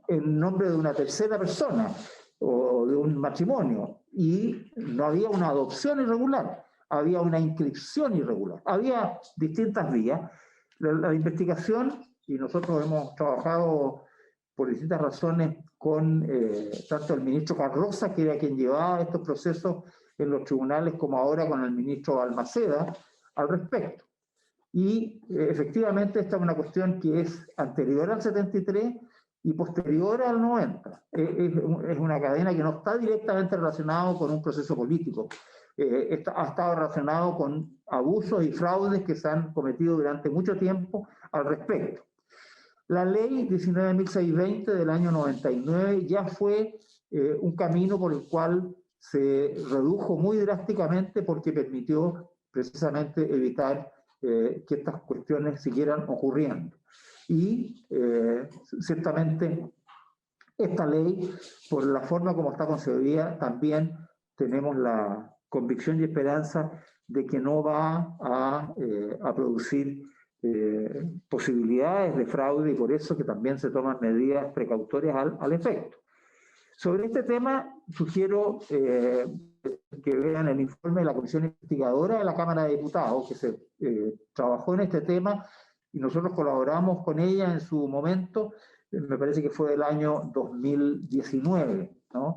C: en nombre de una tercera persona o de un matrimonio, y no había una adopción irregular, había una inscripción irregular. Había distintas vías. La investigación, y nosotros hemos trabajado por distintas razones con tanto el ministro Carroza, que era quien llevaba estos procesos en los tribunales, como ahora con el ministro Balmaceda, al respecto. Y efectivamente esta es una cuestión que es anterior al 73 y posterior al 90. Es una cadena que no está directamente relacionada con un proceso político, ha estado relacionado con abusos y fraudes que se han cometido durante mucho tiempo al respecto. La ley 19.620 del año 99 ya fue un camino por el cual se redujo muy drásticamente porque permitió precisamente evitar que estas cuestiones siguieran ocurriendo. Y ciertamente esta ley, por la forma como está concebida, también tenemos la convicción y esperanza de que no va a producir posibilidades de fraude, y por eso que también se toman medidas precautorias al efecto. Sobre este tema, sugiero que vean el informe de la Comisión Investigadora de la Cámara de Diputados, que se trabajó en este tema y nosotros colaboramos con ella en su momento, me parece que fue del año 2019, ¿no?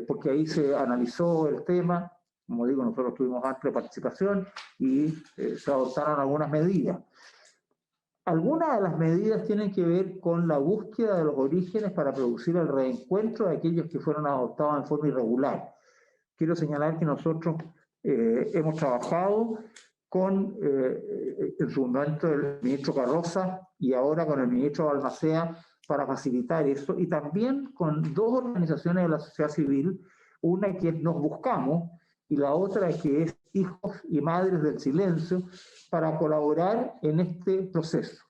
C: Porque ahí se analizó el tema, como digo, nosotros tuvimos amplia participación y se adoptaron algunas medidas. Algunas de las medidas tienen que ver con la búsqueda de los orígenes para producir el reencuentro de aquellos que fueron adoptados en forma irregular. Quiero señalar que nosotros hemos trabajado con, en su momento, el ministro Carroza y ahora con el ministro Balmaceda para facilitar eso, y también con dos organizaciones de la sociedad civil, una que es Nos Buscamos y la otra que es Hijos y Madres del Silencio, para colaborar en este proceso.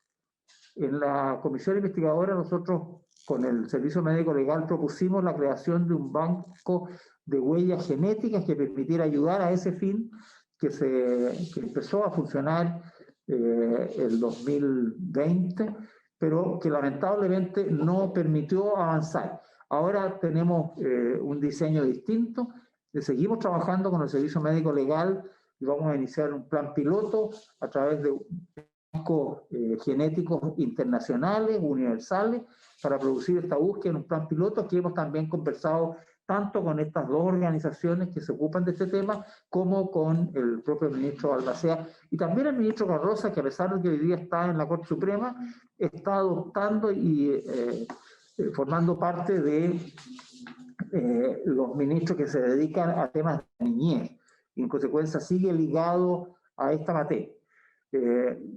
C: En la comisión investigadora nosotros con el Servicio Médico Legal propusimos la creación de un banco de huellas genéticas que permitiera ayudar a ese fin, que empezó a funcionar el 2020, pero que lamentablemente no permitió avanzar. Ahora tenemos un diseño distinto, seguimos trabajando con el Servicio Médico Legal y vamos a iniciar un plan piloto a través de bancos genéticos internacionales, universales, para producir esta búsqueda en un plan piloto que hemos también conversado tanto con estas dos organizaciones que se ocupan de este tema, como con el propio ministro Balmaceda y también el ministro Carroza, que a pesar de que hoy día está en la Corte Suprema, está adoptando y formando parte de los ministros que se dedican a temas de niñez, y en consecuencia sigue ligado a esta materia.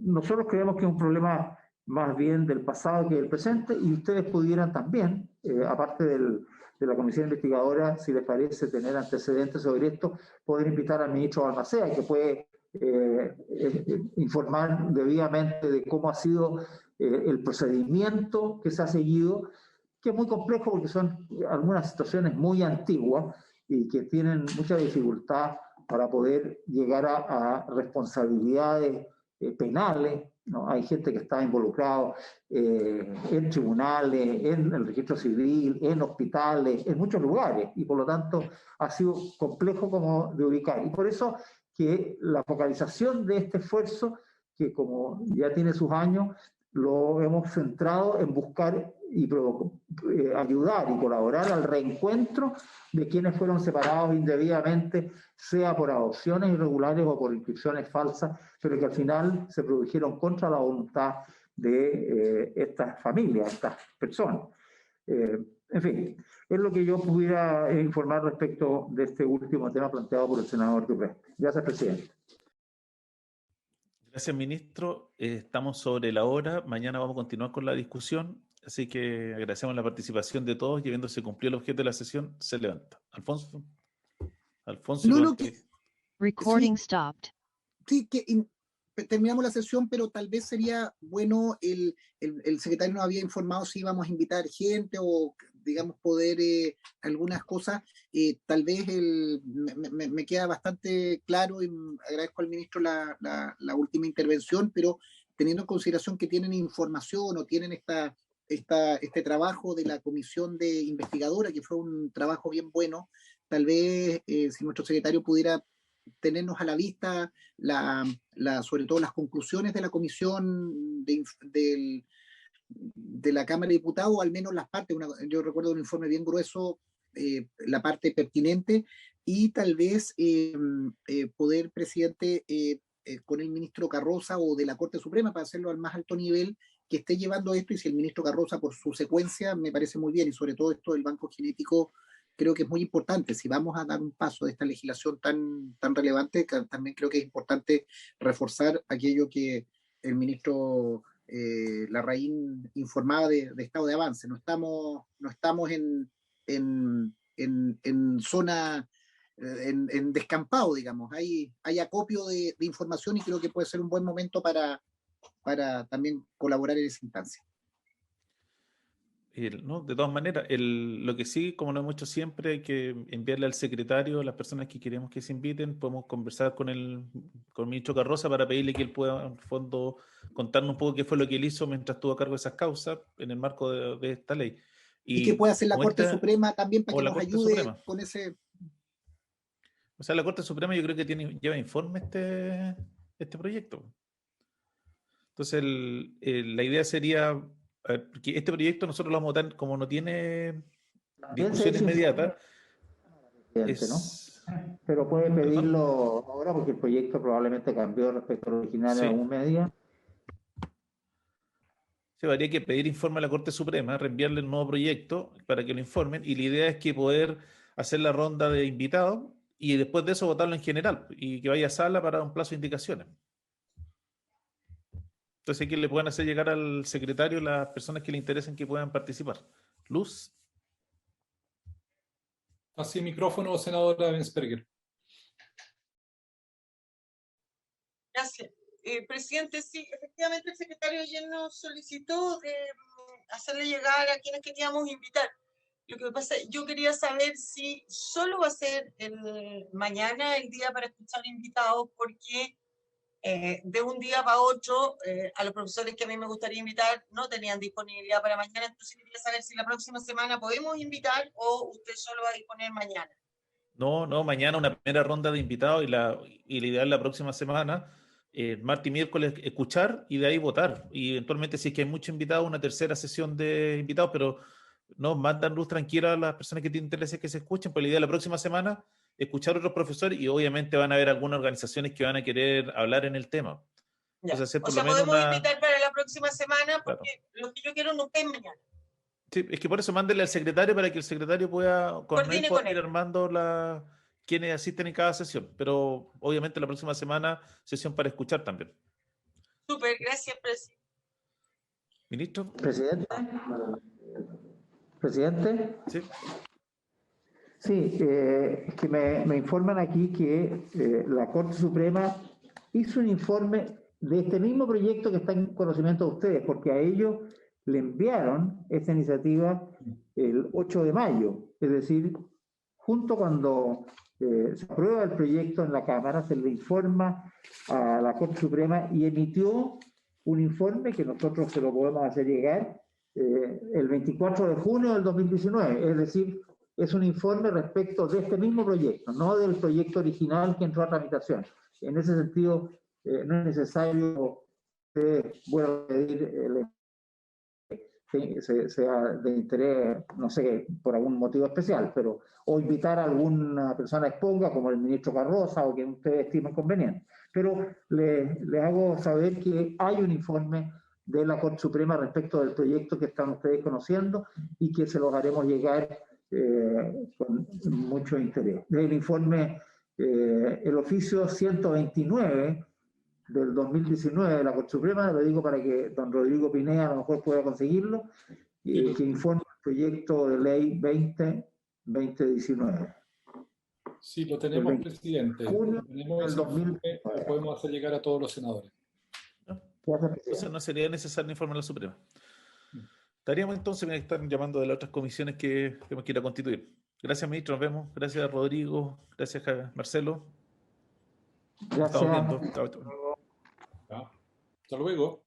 C: Nosotros creemos que es un problema más bien del pasado que del presente, y ustedes pudieran también, aparte de la comisión investigadora, si les parece tener antecedentes sobre esto, poder invitar al ministro Balmaceda, que puede informar debidamente de cómo ha sido el procedimiento que se ha seguido, que es muy complejo porque son algunas situaciones muy antiguas y que tienen mucha dificultad para poder llegar a responsabilidades penales, ¿no? Hay gente que está involucrado en tribunales, en el registro civil, en hospitales, en muchos lugares, y por lo tanto ha sido complejo como de ubicar. Y por eso que la focalización de este esfuerzo, que como ya tiene sus años, lo hemos centrado en buscar y ayudar y colaborar al reencuentro de quienes fueron separados indebidamente, sea por adopciones irregulares o por inscripciones falsas, pero que al final se produjeron contra la voluntad de estas familias, estas personas. En fin, es lo que yo pudiera informar respecto de este último tema planteado por el senador Dupreste. Gracias, presidente.
B: Gracias, ministro. Estamos sobre la hora. Mañana vamos a continuar con la discusión. Así que agradecemos la participación de todos y habiéndose cumplido el objeto de la sesión, se levanta. Alfonso.
F: No,
G: Recording stopped.
F: Sí, que terminamos la sesión, pero tal vez sería bueno, el secretario nos había informado si íbamos a invitar gente o, digamos, poder algunas cosas. Tal vez me queda bastante claro y agradezco al ministro la última intervención, pero teniendo en consideración que tienen información o tienen este trabajo de la comisión de investigadora, que fue un trabajo bien bueno, tal vez si nuestro secretario pudiera tenernos a la vista sobre todo las conclusiones de la comisión de la Cámara de Diputados, o al menos las partes, yo recuerdo un informe bien grueso, la parte pertinente, y tal vez poder, presidente, con el ministro Carroza o de la Corte Suprema, para hacerlo al más alto nivel, que esté llevando esto, y si el ministro Carroza por su secuencia me parece muy bien, y sobre todo esto del banco genético creo que es muy importante. Si vamos a dar un paso de esta legislación tan relevante, también creo que es importante reforzar aquello que el ministro Larraín informaba de estado de avance. No estamos en zona, en descampado, digamos. Hay acopio de información y creo que puede ser un buen momento para también colaborar en esa instancia.
B: ¿No? De todas maneras, lo que sí, como lo hemos hecho siempre, hay que enviarle al secretario las personas que queremos que se inviten. Podemos conversar con el ministro Carroza para pedirle que él pueda, en el fondo, contarnos un poco qué fue lo que él hizo mientras estuvo a cargo de esas causas en el marco de esta ley.
F: Y que pueda hacer la Corte
B: esta,
F: Suprema también para que nos ayude
B: Suprema.
F: Con ese...
B: O sea, la Corte Suprema yo creo que lleva informe este proyecto. Entonces, la idea sería... Porque este proyecto nosotros lo vamos a votar, como no tiene discusión inmediata.
C: ¿No? Pero puede pedirlo ahora porque el proyecto probablemente cambió respecto al original en algún medio.
B: Se habría que pedir informe a la Corte Suprema, reenviarle el nuevo proyecto para que lo informen, y la idea es que poder hacer la ronda de invitados y después de eso votarlo en general y que vaya a sala para un plazo de indicaciones. Entonces, que le puedan hacer llegar al secretario las personas que le interesen que puedan participar. Luz.
A: Así, micrófono, senadora Bensperger.
D: Gracias. Presidente, sí, efectivamente el secretario ayer nos solicitó hacerle llegar a quienes queríamos invitar. Lo que pasa, yo quería saber si solo va a ser mañana el día para escuchar invitados, porque de un día para otro, a los profesores que a mí me gustaría invitar no tenían disponibilidad para mañana, entonces quería saber si la próxima semana podemos invitar o usted solo va a disponer mañana.
B: No, mañana una primera ronda de invitados y la idea es la próxima semana, martes y miércoles, escuchar y de ahí votar. Y eventualmente, si es que hay muchos invitados, una tercera sesión de invitados, pero no, mandan luz tranquila a las personas que tienen interés que se escuchen, pues la idea de la próxima semana escuchar a otros profesores y obviamente van a haber algunas organizaciones que van a querer hablar en el tema.
D: Entonces, o sea, podemos invitar para la próxima semana porque lo que yo quiero no es mañana.
B: Sí, es que por eso mándele al secretario para que el secretario pueda ir armando quienes asisten en cada sesión. Pero obviamente la próxima semana sesión para escuchar también.
D: Súper, gracias, presidente.
B: Ministro.
C: Presidente.
B: Sí.
C: Sí, es que me informan aquí que la Corte Suprema hizo un informe de este mismo proyecto que está en conocimiento de ustedes, porque a ellos le enviaron esta iniciativa el 8 de mayo, es decir, junto cuando se aprueba el proyecto en la Cámara, se le informa a la Corte Suprema y emitió un informe que nosotros se lo podemos hacer llegar el 24 de junio del 2019, es decir, es un informe respecto de este mismo proyecto, no del proyecto original que entró a tramitación. En ese sentido, no es necesario que vuelva a pedir sea de interés, no sé, por algún motivo especial, pero o invitar a alguna persona a exponga, como el ministro Carroza o quien ustedes estimen conveniente. Pero les hago saber que hay un informe de la Corte Suprema respecto del proyecto que están ustedes conociendo y que se lo haremos llegar con mucho interés. El informe, el oficio 129 del 2019 de la Corte Suprema, lo digo para que don Rodrigo Pineda a lo mejor pueda conseguirlo, que informa el proyecto de ley 2019.
A: Sí, lo tenemos, presidente. Tenemos ese informe, lo podemos hacer llegar a todos los senadores.
B: Entonces no sería necesario informar a la Suprema. Estaríamos entonces, me están llamando de las otras comisiones que tenemos que ir a constituir. Gracias, ministro, nos vemos. Gracias, Rodrigo. Gracias, Marcelo.
C: Gracias.
B: Estamos viendo.
A: Hasta luego.